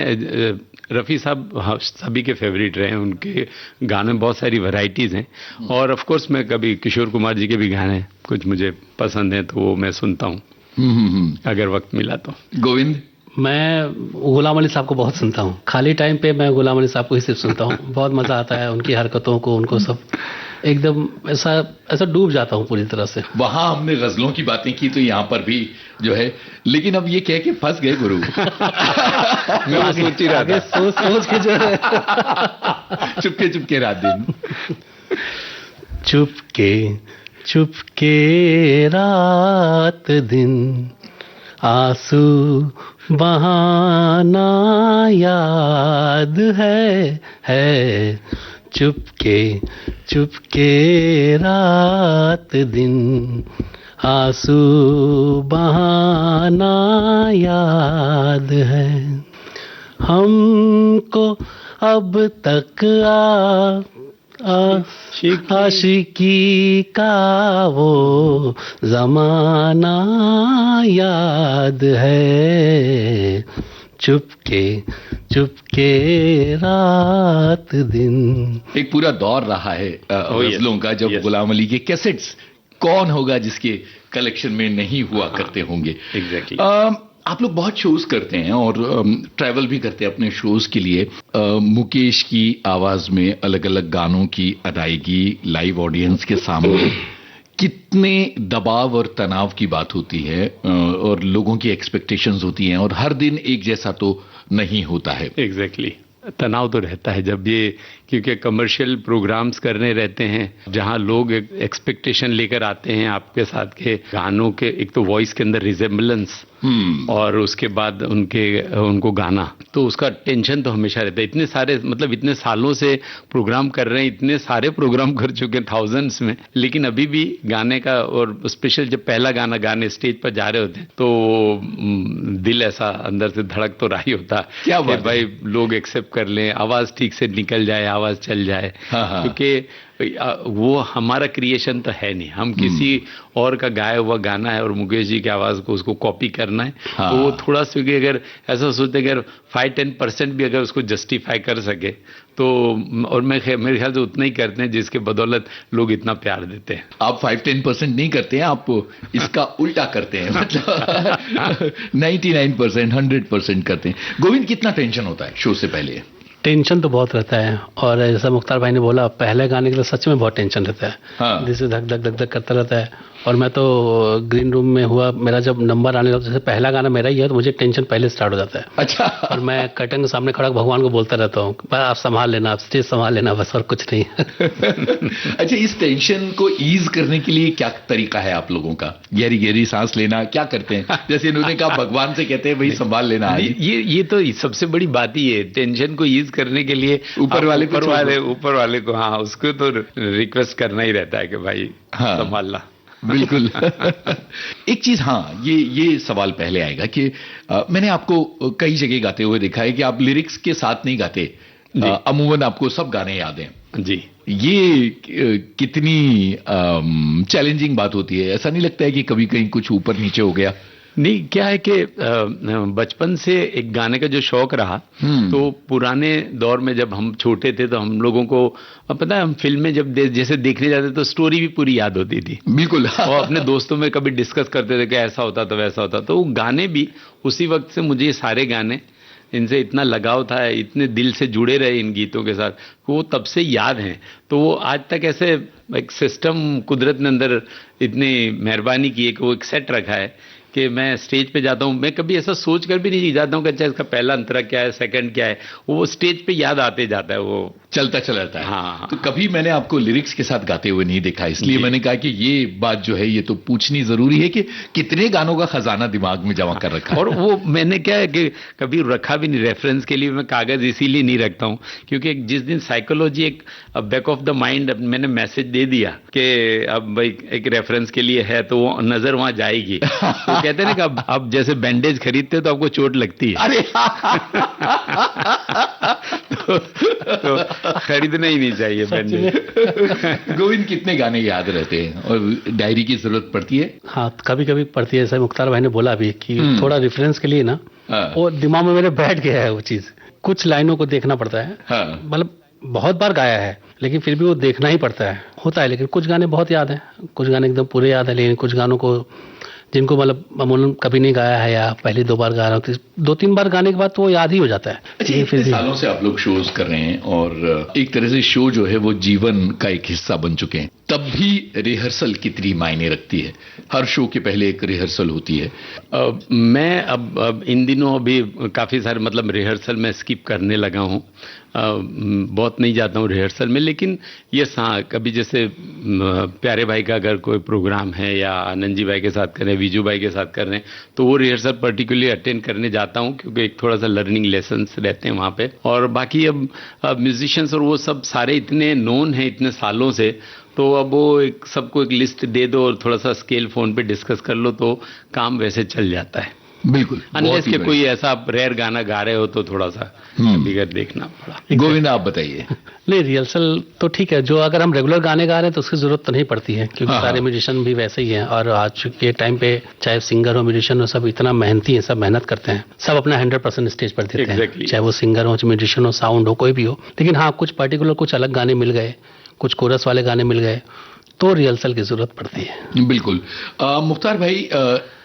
रफ़ी साहब सभी के फेवरेट रहे हैं, उनके गाने में बहुत सारी वैरायटीज़ हैं। और ऑफ कोर्स मैं कभी किशोर कुमार जी के भी गाने कुछ मुझे पसंद हैं, तो वो मैं सुनता हूँ अगर वक्त मिला तो। गोविंद? मैं गुलाम अली साहब को बहुत सुनता हूँ। खाली टाइम पे मैं गुलाम अली साहब को ही सिर्फ सुनता हूँ। बहुत मजा आता है उनकी हरकतों को, उनको सब एकदम ऐसा डूब जाता हूँ पूरी तरह से। वहां हमने गजलों की बातें की तो यहाँ पर भी जो है, लेकिन अब ये कह के फंस गए गुरु। मैं सोच ही रहा था, सोच के जो है चुपके चुपके रात दिन, चुपके चुपके रात दिन, आंसू बहाना याद है। चुपके चुपके रात दिन, आंसू बहाना याद है। हमको अब तक आशिकी का वो जमाना याद है। चुपके चुपके रात दिन। एक पूरा दौर रहा है गजलों का, जब गुलाम अली के कैसेट्स कौन होगा जिसके कलेक्शन में नहीं हुआ करते होंगे। एग्जैक्टली। आप लोग बहुत शोज करते हैं और ट्रैवल भी करते हैं अपने शोज के लिए। मुकेश की आवाज में अलग अलग गानों की अदायगी लाइव ऑडियंस के सामने, कितने दबाव और तनाव की बात होती है और लोगों की एक्सपेक्टेशंस होती हैं और हर दिन एक जैसा तो नहीं होता है। एग्जैक्टली। तनाव तो रहता है जब ये, क्योंकि कमर्शियल प्रोग्राम्स करने रहते हैं जहां लोग एक्सपेक्टेशन लेकर आते हैं आपके साथ के गानों के, एक तो वॉइस के अंदर रिजेम्बलेंस और उसके बाद उनको गाना, तो उसका टेंशन तो हमेशा रहता है। इतने सारे, मतलब इतने सालों से प्रोग्राम कर रहे हैं, इतने सारे प्रोग्राम कर चुके हैं थाउजेंड्स में, लेकिन अभी भी गाने का, और स्पेशल जब पहला गाना गाने स्टेज पर जा रहे होते हैं तो दिल ऐसा अंदर से धड़क तो रहा ही होता है। क्या बात भाई लोग एक्सेप्ट कर लें, आवाज ठीक से निकल जाए, आवाज चल जाए। क्योंकि वो हमारा क्रिएशन तो है नहीं, हम किसी और का गाया हुआ गाना है और मुकेश जी की आवाज को उसको कॉपी करना है। तो वो थोड़ा सा अगर ऐसा सोचते अगर 5-10% भी अगर उसको जस्टिफाई कर सके तो, और मेरे ख्याल से उतना ही करते हैं जिसके बदौलत लोग इतना प्यार देते हैं। आप 5-10% नहीं करते हैं, आप इसका उल्टा करते हैं, मतलब 99% 100% करते हैं। गोविंद, कितना टेंशन होता है शो से पहले? टेंशन तो बहुत रहता है, और जैसा मुख्तार भाई ने बोला, पहले गाने के लिए सच में बहुत टेंशन रहता है। हाँ। जिससे धक धक धक धक करता रहता है। और मैं तो ग्रीन रूम में हुआ, मेरा जब नंबर आने लगता है, जैसे पहला गाना मेरा ही है, तो मुझे टेंशन पहले स्टार्ट हो जाता है। अच्छा। और मैं कर्टन के सामने खड़ा भगवान को बोलता रहता हूँ, आप संभाल लेना, आप स्टेज संभाल लेना, बस, और कुछ नहीं। अच्छा, इस टेंशन को ईज करने के लिए क्या तरीका है आप लोगों का? गहरी गहरी सांस लेना, क्या करते हैं? जैसे इन्होंने कहा भगवान से कहते हैं भाई संभाल लेना। ये तो सबसे बड़ी बात ही है, टेंशन को ईज करने के लिए ऊपर वाले को, हाँ, उसको तो रिक्वेस्ट करना ही रहता है कि भाई संभाल ला। बिल्कुल। एक चीज, हाँ, ये सवाल पहले आएगा कि मैंने आपको कई जगह गाते हुए देखा है कि आप लिरिक्स के साथ नहीं गाते, अमूमन आपको सब गाने याद हैं। जी। ये कितनी चैलेंजिंग बात होती है? ऐसा नहीं लगता है कि कभी कहीं कुछ ऊपर नीचे हो गया? नहीं, क्या है कि बचपन से एक गाने का जो शौक रहा, तो पुराने दौर में जब हम छोटे थे तो हम लोगों को पता है, हम फिल्में जब जैसे देखने जाते तो स्टोरी भी पूरी याद होती थी। बिल्कुल। और अपने दोस्तों में कभी डिस्कस करते थे कि ऐसा होता तो वैसा होता। तो गाने भी उसी वक्त से, मुझे सारे गाने, इनसे इतना लगाव था, इतने दिल से जुड़े रहे इन गीतों के साथ, वो तब से याद हैं। तो वो आज तक ऐसे एक सिस्टम कुदरत ने अंदर इतनी मेहरबानी की है कि वो एक सेट रखा है कि मैं स्टेज पे जाता हूँ, मैं कभी ऐसा सोच कर भी नहीं जाता हूँ कि अच्छा इसका पहला अंतरा क्या है, सेकंड क्या है, वो स्टेज पे याद आते जाता है, वो चलता चला जाता है। हाँ। तो कभी मैंने आपको लिरिक्स के साथ गाते हुए नहीं देखा, इसलिए मैंने कहा कि ये बात जो है ये तो पूछनी जरूरी है कि कितने गानों का खजाना दिमाग में जमा कर रखा है। और वो मैंने क्या है कि कभी रखा भी नहीं रेफरेंस के लिए, मैं कागज इसीलिए नहीं रखता हूँ क्योंकि जिस दिन साइकोलॉजी एक बैक ऑफ द माइंड मैंने मैसेज दे दिया कि अब भाई एक रेफरेंस के लिए है, तो वो नजर वहां जाएगी। तो कहते हैं ना कि अब जैसे बैंडेज खरीदते तो आपको चोट लगती है। अरे तो खरीदना ही नहीं चाहिए बैंडेज। गोविंद, कितने गाने याद रहते हैं और डायरी की जरूरत पड़ती है? हाँ, कभी कभी पड़ती है। जैसे मुख्तार भाई ने बोला अभी कि थोड़ा रेफरेंस के लिए ना, वो दिमाग में मेरे बैठ गया है वो चीज। कुछ लाइनों को देखना पड़ता है, मतलब बहुत बार गाया है लेकिन फिर भी वो देखना ही पड़ता है, होता है। लेकिन कुछ गाने बहुत याद हैं, कुछ गाने एकदम पूरे याद है, लेकिन कुछ गानों को जिनको मतलब अमूमन कभी नहीं गाया है या पहली 2 बार गा रहा हूँ, 2-3 बार गाने के बाद तो वो याद ही हो जाता है। अच्छा, फिर सालों से आप लोग शोज कर रहे हैं और एक तरह से शो जो है वो जीवन का एक हिस्सा बन चुके हैं, तब भी रिहर्सल कितनी मायने रखती है? हर शो के पहले एक रिहर्सल होती है। मैं अब इन दिनों अभी काफ़ी सारे मतलब रिहर्सल में स्किप करने लगा हूँ, बहुत नहीं जाता हूँ रिहर्सल में। लेकिन ये हाँ, कभी जैसे प्यारे भाई का अगर कोई प्रोग्राम है या आनंद जी भाई के साथ कर रहे हैं, विजू भाई के साथ कर रहे हैं, तो वो रिहर्सल पर्टिकुलरली अटेंड करने जाता हूँ क्योंकि एक थोड़ा सा लर्निंग लेसन्स रहते हैं वहाँ पे। और बाकी अब म्यूजिशियंस और वो सब सारे इतने नोन हैं इतने सालों से, तो अब वो सबको एक लिस्ट दे दो और थोड़ा सा स्केल फोन पे डिस्कस कर लो तो काम वैसे चल जाता है। बिल्कुल, अनलेस बहुत ही के बढ़िया। कोई ऐसा रेयर गाना गा रहे हो तो थोड़ा सा बिगड़ देखना पड़ा। गोविंद आप बताइए। नहीं, रिहर्सल तो ठीक है, जो अगर हम रेगुलर गाने गा रहे हैं तो उसकी जरूरत तो नहीं पड़ती है, क्योंकि हाँ, सारे हाँ। म्यूजिशियन भी वैसे ही हैं, और आज के टाइम पे चाहे सिंगर हो, म्यूजिशियन हो, सब इतना मेहनती हैं, सब मेहनत करते हैं, सब अपना 100% स्टेज पर देते हैं, Exactly. चाहे वो सिंगर हो, म्यूजिशियन हो, साउंड हो, कोई भी हो। लेकिन हाँ, कुछ पर्टिकुलर कुछ अलग गाने मिल गए, कुछ कोरस वाले गाने मिल गए, तो रिहर्सल की जरूरत पड़ती है। बिल्कुल। मुख्तार भाई,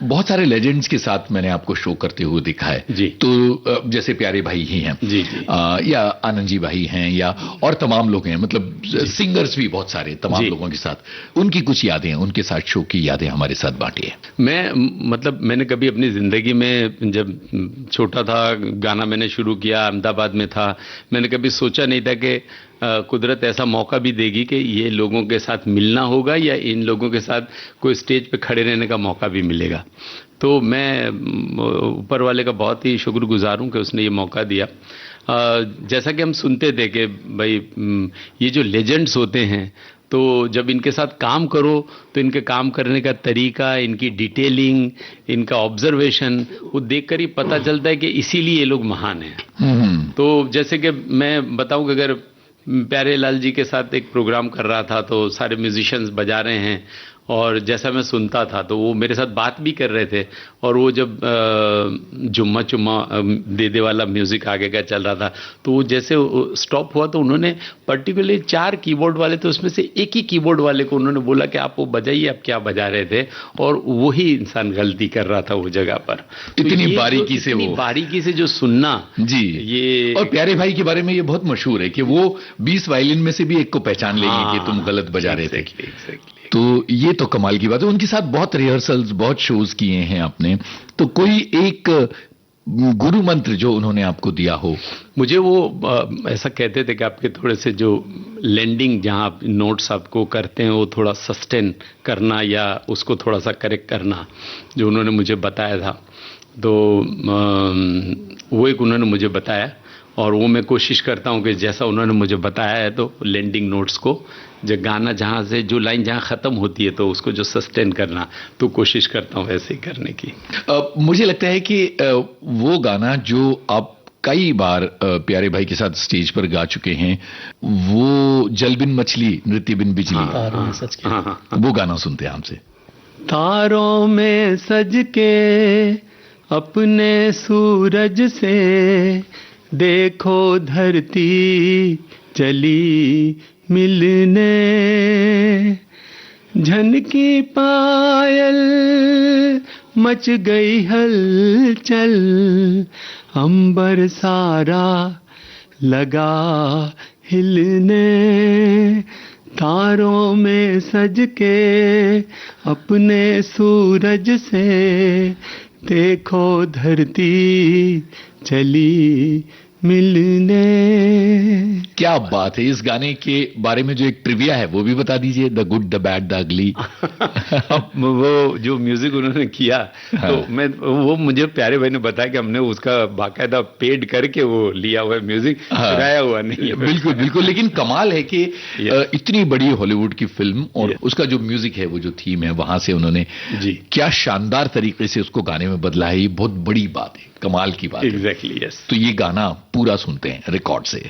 बहुत सारे लेजेंड्स के साथ मैंने आपको शो करते हुए देखा है जी। तो जैसे प्यारे भाई ही हैं जी, जी। या आनंद जी भाई हैं, या और तमाम लोग हैं, मतलब सिंगर्स भी बहुत सारे तमाम जी। लोगों के साथ, उनकी कुछ यादें, उनके साथ शो की यादें हमारे साथ बांटिए। मैंने कभी अपनी जिंदगी में जब छोटा था, गाना मैंने शुरू किया, अहमदाबाद में था, मैंने कभी सोचा नहीं था कि कुदरत ऐसा मौका भी देगी कि ये लोगों के साथ मिलना होगा या इन लोगों के साथ कोई स्टेज पे खड़े रहने का मौका भी मिलेगा। तो मैं ऊपर वाले का बहुत ही शुक्रगुजार हूँ कि उसने ये मौका दिया। जैसा कि हम सुनते थे कि भाई ये जो लेजेंड्स होते हैं, तो जब इनके साथ काम करो तो इनके काम करने का तरीका, इनकी डिटेलिंग, इनका ऑब्जर्वेशन, वो देखकर ही पता चलता है कि इसीलिए ये लोग महान हैं। तो जैसे कि मैं बताऊं कि अगर प्यारे लाल जी के साथ एक प्रोग्राम कर रहा था तो सारे म्यूजिशियंस बजा रहे हैं, और जैसा मैं सुनता था तो वो मेरे साथ बात भी कर रहे थे, और वो जब जुम्मा चुम्मा दे दे वाला म्यूजिक आगे का चल रहा था, तो वो जैसे स्टॉप हुआ तो उन्होंने पर्टिकुलरली 4 कीबोर्ड वाले थे, उसमें से एक ही कीबोर्ड वाले को उन्होंने बोला कि आप वो बजाइए, आप क्या बजा रहे थे, और वही इंसान गलती कर रहा था वो जगह पर। इतनी तो ये बारीकी से इतनी वो बारीकी से जो सुनना जी, ये। और प्यारे भाई के बारे में ये बहुत मशहूर है कि वो 20 वायलिन में से भी एक को पहचान लेंगे कि तुम गलत बजा रहे थे। Exactly. तो ये तो कमाल की बात है। उनके साथ बहुत रिहर्सल्स, बहुत शोज किए हैं आपने, तो कोई एक गुरु मंत्र जो उन्होंने आपको दिया हो? मुझे वो ऐसा कहते थे कि आपके थोड़े से जो लैंडिंग, जहाँ आप नोट्स आपको करते हैं, वो थोड़ा सस्टेन करना या उसको थोड़ा सा करेक्ट करना, जो उन्होंने मुझे बताया था। तो वो एक उन्होंने मुझे बताया, और वो मैं कोशिश करता हूँ कि जैसा उन्होंने मुझे बताया है, तो लैंडिंग नोट्स को, जब गाना जहाँ से जो लाइन जहाँ ख़त्म होती है तो उसको जो सस्टेन करना, तो कोशिश करता हूँ ऐसे ही करने की। मुझे लगता है कि वो गाना जो आप कई बार प्यारे भाई के साथ स्टेज पर गा चुके हैं, वो जल बिन मछली नृत्य बिन बिजली, तारों में सज के। हाँ। वो गाना सुनते हैं हमसे। तारों में सज के अपने सूरज से, देखो धरती चली मिलने, झनकी पायल मच गई हलचल, अंबर सारा लगा हिलने, तारों में सज के अपने सूरज से, देखो धरती चली मिलने। क्या बात है। इस गाने के बारे में जो एक ट्रिविया है वो भी बता दीजिए, the good the bad the ugly. वो जो म्यूजिक उन्होंने किया, तो वो मुझे प्यारे भाई ने बताया कि हमने उसका बाकायदा पेड करके वो लिया हुआ है म्यूजिक, गाया हुआ नहीं है। बिल्कुल बिल्कुल। लेकिन कमाल है कि इतनी बड़ी हॉलीवुड की फिल्म और उसका जो म्यूजिक है, वो जो थीम है, वहां से उन्होंने क्या शानदार तरीके से उसको गाने में बदला है। ये बहुत बड़ी बात है, कमाल की बात है। Exactly, yes. तो ये गाना पूरा सुनते हैं रिकॉर्ड से।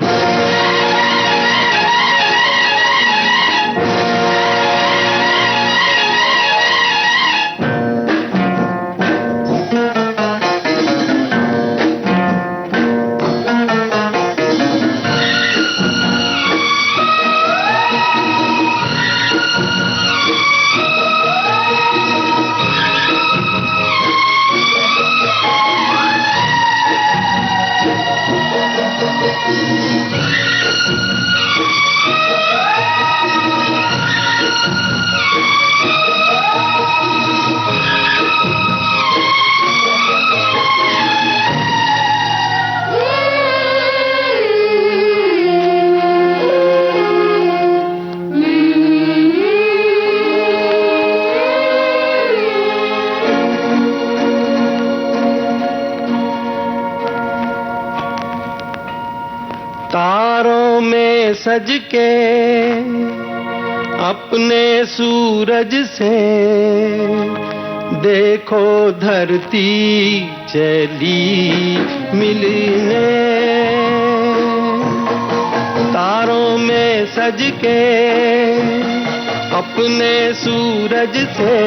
तारों में सज के अपने सूरज से, देखो धरती चली मिलने, तारों में सज के अपने सूरज से,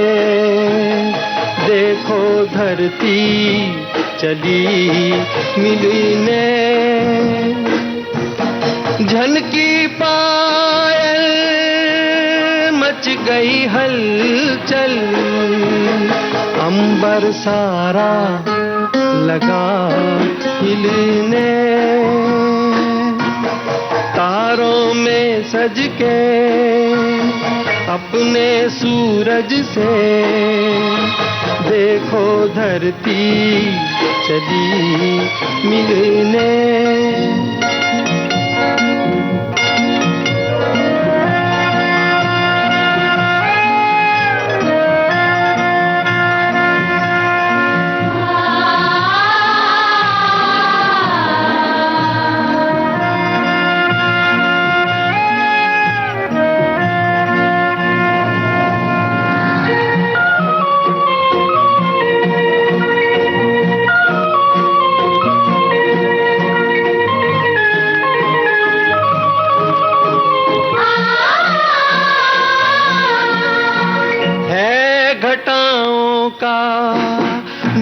देखो धरती चली मिलने। झनकी पायल मच गई हलचल, अंबर सारा लगा हिलने, तारों में सज के अपने सूरज से, देखो धरती चली मिलने। घटाओं का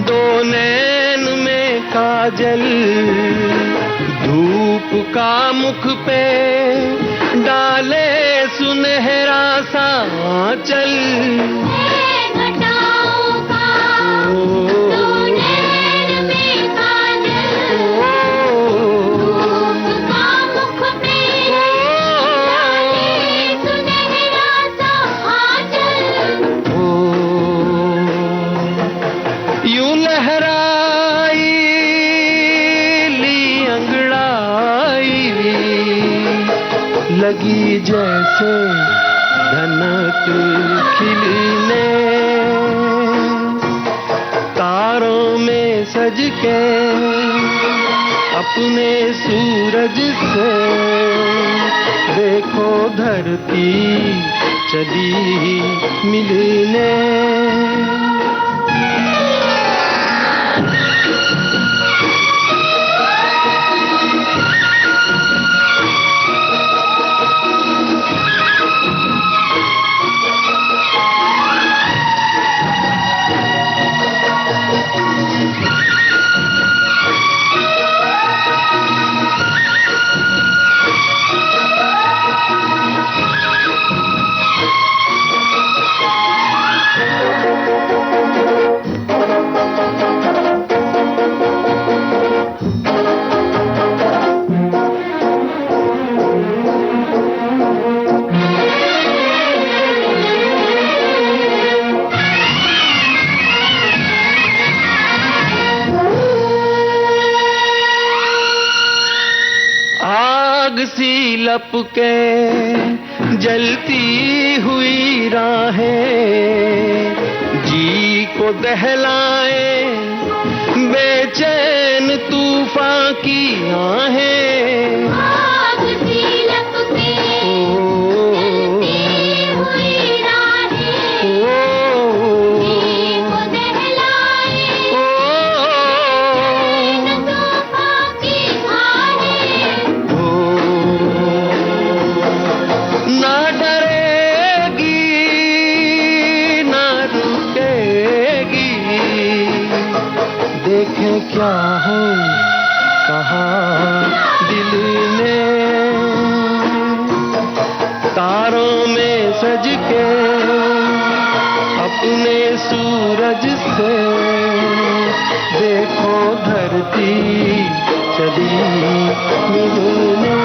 दो नैन में काजल, धूप का मुख पे डाले सुनहरा सा आंचल। घटाओं का दो नैन में काजल, धूप का मुख पे डाले सुनहरा सा आंचल। यूं लहराई ली अंगड़ाई, लगी जैसे धनक खिलने, तारों में सज के अपने सूरज से, देखो धरती चली मिलने। आग सी लपके जलती हुई राहें, जी को दहलाए बेचैन तूफान की आहें। आग सी लपके जलती हुई राहें, जी को दहलाए बेचैन तूफान की आहें। ना डरेगी ना रुकेगी, देखे क्या हो कहा दिल ने, तारों में सज के अपने सूरज से, देखो धरती चली मिलने,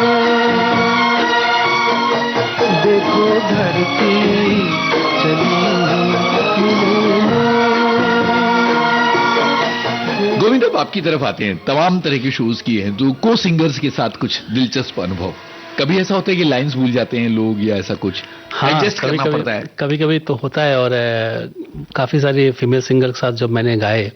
देखो धरती चली मिलने। गोविंद, अब आपकी तरफ आते हैं। तमाम तरह के शोज किए हैं, तो को सिंगर्स के साथ कुछ दिलचस्प अनुभव? कभी ऐसा होता है कि लाइंस भूल जाते हैं लोग या ऐसा कुछ? हाँ, एडजस्ट करना पड़ता है। कभी कभी तो होता है। और काफी सारी फीमेल सिंगर के साथ जब मैंने गाए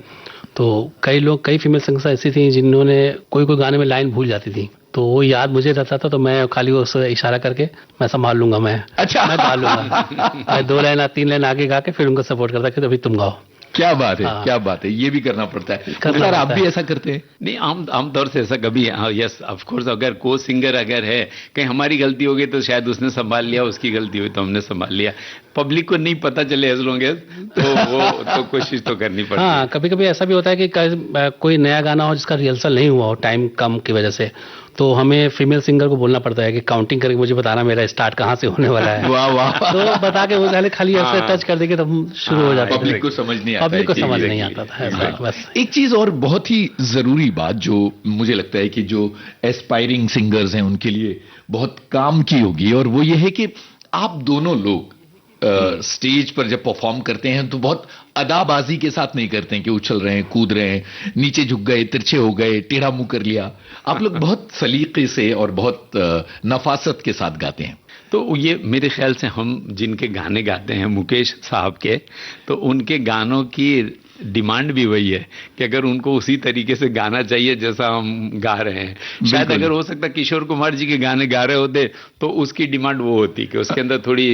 तो कई फीमेल सिंगर्स ऐसी थी जिन्होंने कोई गाने में लाइन भूल जाती थी, तो वो याद मुझे रहता था, तो मैं खाली उससे इशारा करके मैं संभाल लूंगा, मैं अच्छा, मैं गा लूंगा। 2 लाइन 3 लाइन आगे गा के फिर उनको सपोर्ट करता कि अभी तुम गाओ। क्या बात है, हाँ। क्या बात है, ये भी करना पड़ता है। करना सर, आप पड़ता भी है। ऐसा करते हैं? नहीं, आमतौर से ऐसा कभी, यस ऑफ कोर्स, अगर को सिंगर अगर है, कहीं हमारी गलती हो गई तो शायद उसने संभाल लिया, उसकी गलती हुई तो हमने संभाल लिया। पब्लिक को नहीं पता चले एज लॉन्ग एज, तो वो तो कोशिश तो करनी पड़ती हाँ, है। कभी कभी ऐसा भी होता है कि कोई नया गाना हो जिसका रिहर्सल नहीं हुआ हो टाइम कम की वजह से, तो हमें फीमेल सिंगर को बोलना पड़ता है कि काउंटिंग करके मुझे बताना मेरा स्टार्ट कहाँ से होने वाला है। वाह वाह, तो बता के वो पहले खाली ऐसे हाँ। टच कर देंगे तो हम शुरू हो जाते पब्लिक को समझ नहीं आता पब्लिक को है कि समझ exactly- नहीं आता था ऐसा, बस। एक चीज और बहुत ही जरूरी बात जो मुझे लगता है कि जो एस्पायरिंग सिंगर्स हैं उनके लिए बहुत काम की होगी, और वो ये है कि आप दोनों लोग स्टेज पर जब परफॉर्म करते हैं तो बहुत अदाबाजी के साथ नहीं करते हैं कि उछल रहे हैं, कूद रहे हैं, नीचे झुक गए, तिरछे हो गए, टेढ़ा मुंह कर लिया। आप लोग बहुत सलीके से और बहुत नफासत के साथ गाते हैं। तो ये मेरे ख्याल से हम जिनके गाने गाते हैं मुकेश साहब के, तो उनके गानों की डिमांड भी वही है कि अगर उनको उसी तरीके से गाना चाहिए जैसा हम गा रहे हैं। शायद अगर हो सकता किशोर कुमार जी के गाने गा रहे होते तो उसकी डिमांड वो होती कि उसके अंदर थोड़ी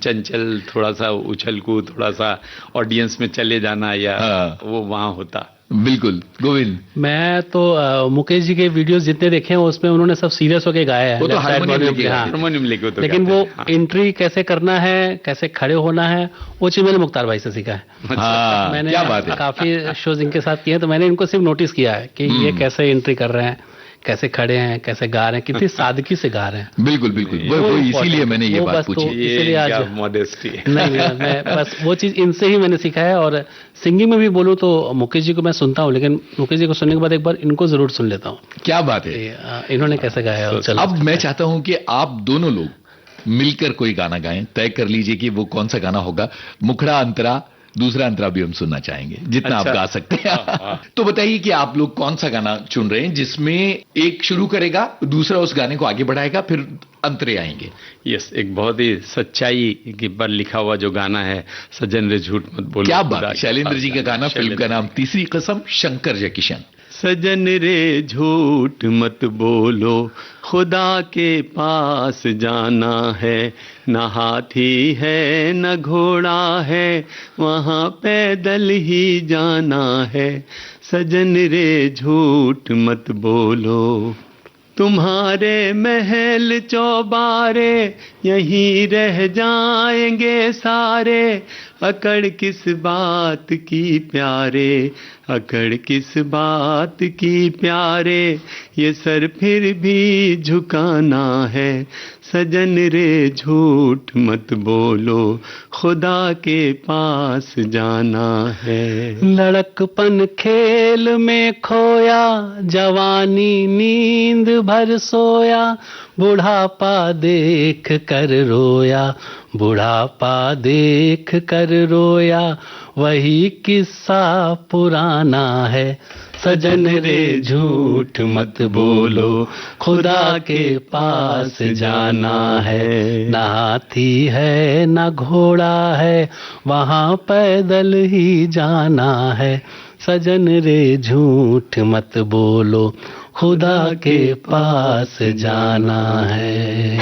चंचल, थोड़ा सा उछल कूद, थोड़ा सा ऑडियंस में चले जाना, या वो वहां होता। बिल्कुल। गोविंद, मैं तो मुकेश जी के वीडियोस जितने देखे हैं उसमें उन्होंने सब सीरियस होके गाया है। वो तो Left side हारमोनियम volume लेके पे, हाँ। हारमोनियम लेके तो लेकिन गाते वो हैं, हाँ। एंट्री कैसे करना है, कैसे खड़े होना है, वो चीज मैंने मुख्तार भाई से सीखा है। हाँ, मैंने क्या बात है। काफी शोज इनके साथ किए हैं, तो मैंने इनको सिर्फ नोटिस किया है कि ये कैसे एंट्री कर रहे हैं, कैसे खड़े हैं, कैसे गा रहे हैं, कितनी सादगी से गा रहे हैं। बिल्कुल बिल्कुल, वो वो important इसीलिए मैंने ये वो बात बस पूछी। तो इसीलिए आज मॉडेस्टी। नहीं, मैं बस वो चीज इनसे ही मैंने सीखा है। और सिंगिंग में भी बोलूं तो मुकेश जी को मैं सुनता हूं, लेकिन मुकेश जी को सुनने के बाद एक बार इनको जरूर सुन लेता हूं क्या बात है। कि इन्होंने कैसे गाया है। चलो, अब मैं चाहता हूं कि आप दोनों लोग मिलकर कोई गाना गाएं, तय कर लीजिए कि वो कौन सा गाना होगा। मुखड़ा अंतरा, दूसरा अंतरा भी हम सुनना चाहेंगे, जितना अच्छा। आप गा सकते हैं। तो बताइए कि आप लोग कौन सा गाना चुन रहे हैं जिसमें एक शुरू करेगा, दूसरा उस गाने को आगे बढ़ाएगा, फिर अंतरे आएंगे। यस, एक बहुत ही सच्चाई के पर लिखा हुआ जो गाना है, सजन रे झूठ मत बोलो। क्या खुदा बात, के शैलेंद्र पास जी का जाना। गाना, फिल्म का नाम तीसरी कसम, शंकर जयकिशन। सजन रे झूठ मत बोलो, खुदा के पास जाना है, न हाथी है न घोड़ा है, वहाँ पैदल ही जाना है। सजन रे झूठ मत बोलो, तुम्हारे महल चौबारे यहीं रह जाएंगे सारे, अकड़ किस बात की प्यारे, अकड़ किस बात की प्यारे, ये सर फिर भी झुकाना है। सजन रे झूठ मत बोलो, खुदा के पास जाना है। लड़कपन खेल में खोया, जवानी नींद भर सोया, बुढ़ापा देख कर रोया, बुढ़ापा देख कर रोया, वही किस्सा पुराना है। सजन रे झूठ मत बोलो, खुदा के पास जाना है। ना हाथी है ना घोड़ा है, वहाँ पैदल ही जाना है। सजन रे झूठ मत बोलो, खुदा के पास जाना है।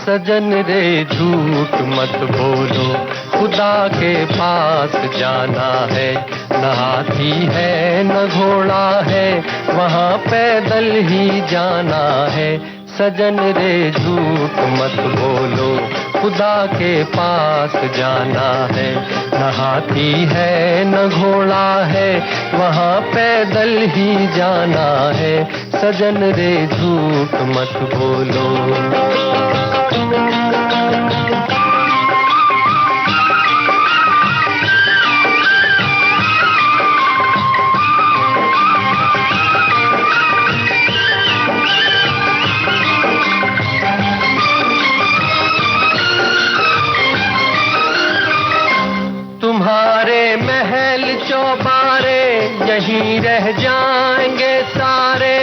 सजन रे झूठ मत बोलो, खुदा के पास जाना है। न हाथी है न घोड़ा है, वहाँ पैदल ही जाना है। सजन रे झूठ मत बोलो, खुदा के पास जाना है। न हाथी है न घोड़ा है, वहाँ पैदल ही जाना है। सजन रे झूठ मत बोलो। तुम्हारे महल चौबारे यहीं रह जाएंगे सारे,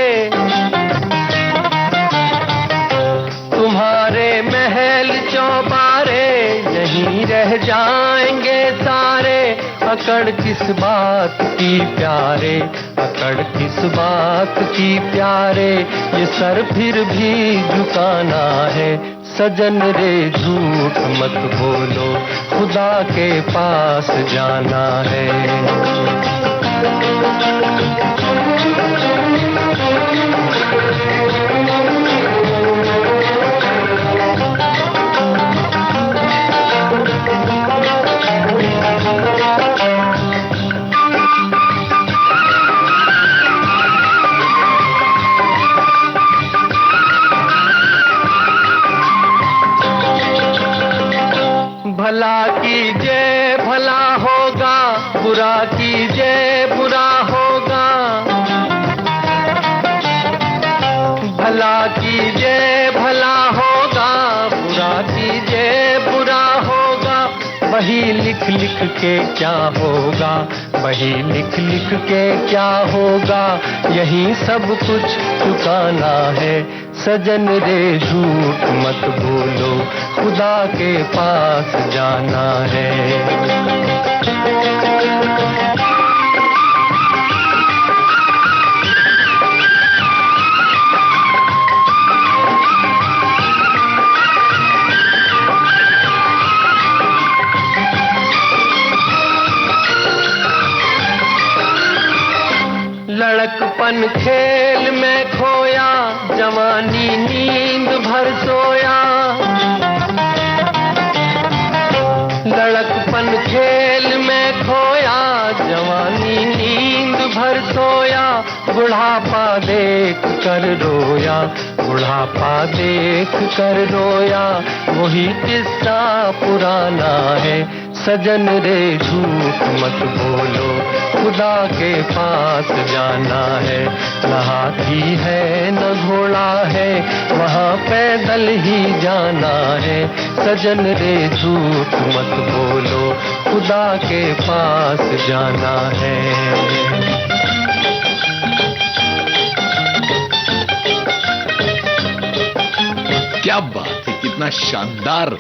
तुम्हारे महल चौबारे यहीं रह जाएंगे सारे। अकड़ किस बात की प्यारे, अकड़ किस बात की प्यारे, ये सर फिर भी झुकाना है। सजन रे झूठ मत बोलो, खुदा के पास जाना है। भला कीजिए भला होगा, बुरा कीजिए बुरा होगा। भला कीजिए भला होगा, बुरा कीजिए बुरा होगा। वही लिख लिख के क्या होगा, वही लिख लिख के क्या होगा, यही सब कुछ चुकाना है। सजन रे झूठ मत बोलो, खुदा के पास जाना है। लड़कपन खेल में खोया, जवानी नींद भर सोया। लड़कपन खेल में खोया, जवानी नींद भर सोया। बुढ़ापा देख कर रोया, बुढ़ापा देख कर रोया। वही किस्सा पुराना है। सजन रे झूठ मत बोलो, खुदा के पास जाना है। न हाथी है न घोड़ा है, वहाँ पैदल ही जाना है। सजन रे झूठ मत बोलो, खुदा के पास जाना है। क्या बात है, कितना शानदार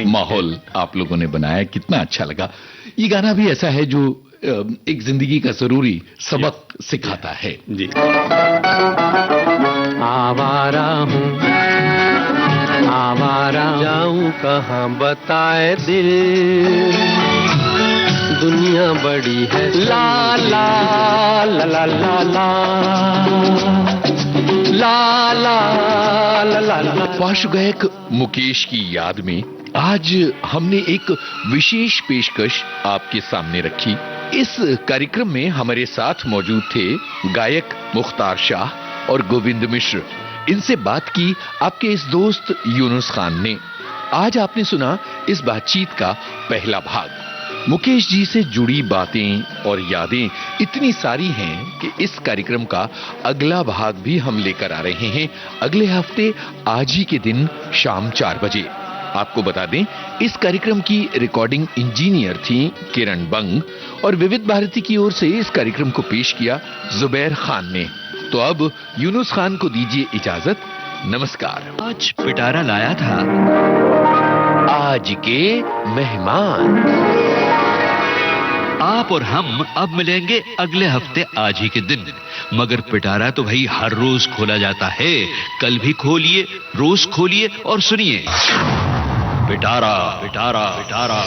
माहौल आप लोगों ने बनाया, कितना अच्छा लगा। ये गाना भी ऐसा है जो एक जिंदगी का जरूरी सबक सिखाता है। जी। आवारा हूँ आवारा, जाऊं कहाँ बताए दिल। दुनिया बड़ी है ला ला ला ला ला ला ला ला ला ला। पार्श्व गायक मुकेश की याद में आज हमने एक विशेष पेशकश आपके सामने रखी। इस कार्यक्रम में हमारे साथ मौजूद थे गायक मुख्तार शाह और गोविंद मिश्र। इनसे बात की आपके इस दोस्त यूनुस खान ने। आज आपने सुना इस बातचीत का पहला भाग। मुकेश जी से जुड़ी बातें और यादें इतनी सारी हैं कि इस कार्यक्रम का अगला भाग भी हम लेकर आ रहे हैं अगले हफ्ते आज ही के दिन शाम 4 बजे। आपको बता दें, इस कार्यक्रम की रिकॉर्डिंग इंजीनियर थी किरण बंग और विविध भारती की ओर से इस कार्यक्रम को पेश किया जुबैर खान ने। तो अब यूनुस खान को दीजिए इजाजत। नमस्कार। आज पिटारा लाया था आज के मेहमान। आप और हम अब मिलेंगे अगले हफ्ते आज ही के दिन। मगर पिटारा तो भाई हर रोज खोला जाता है। कल भी खोलिए, रोज खोलिए और सुनिए पिटारा पिटारा पिटारा।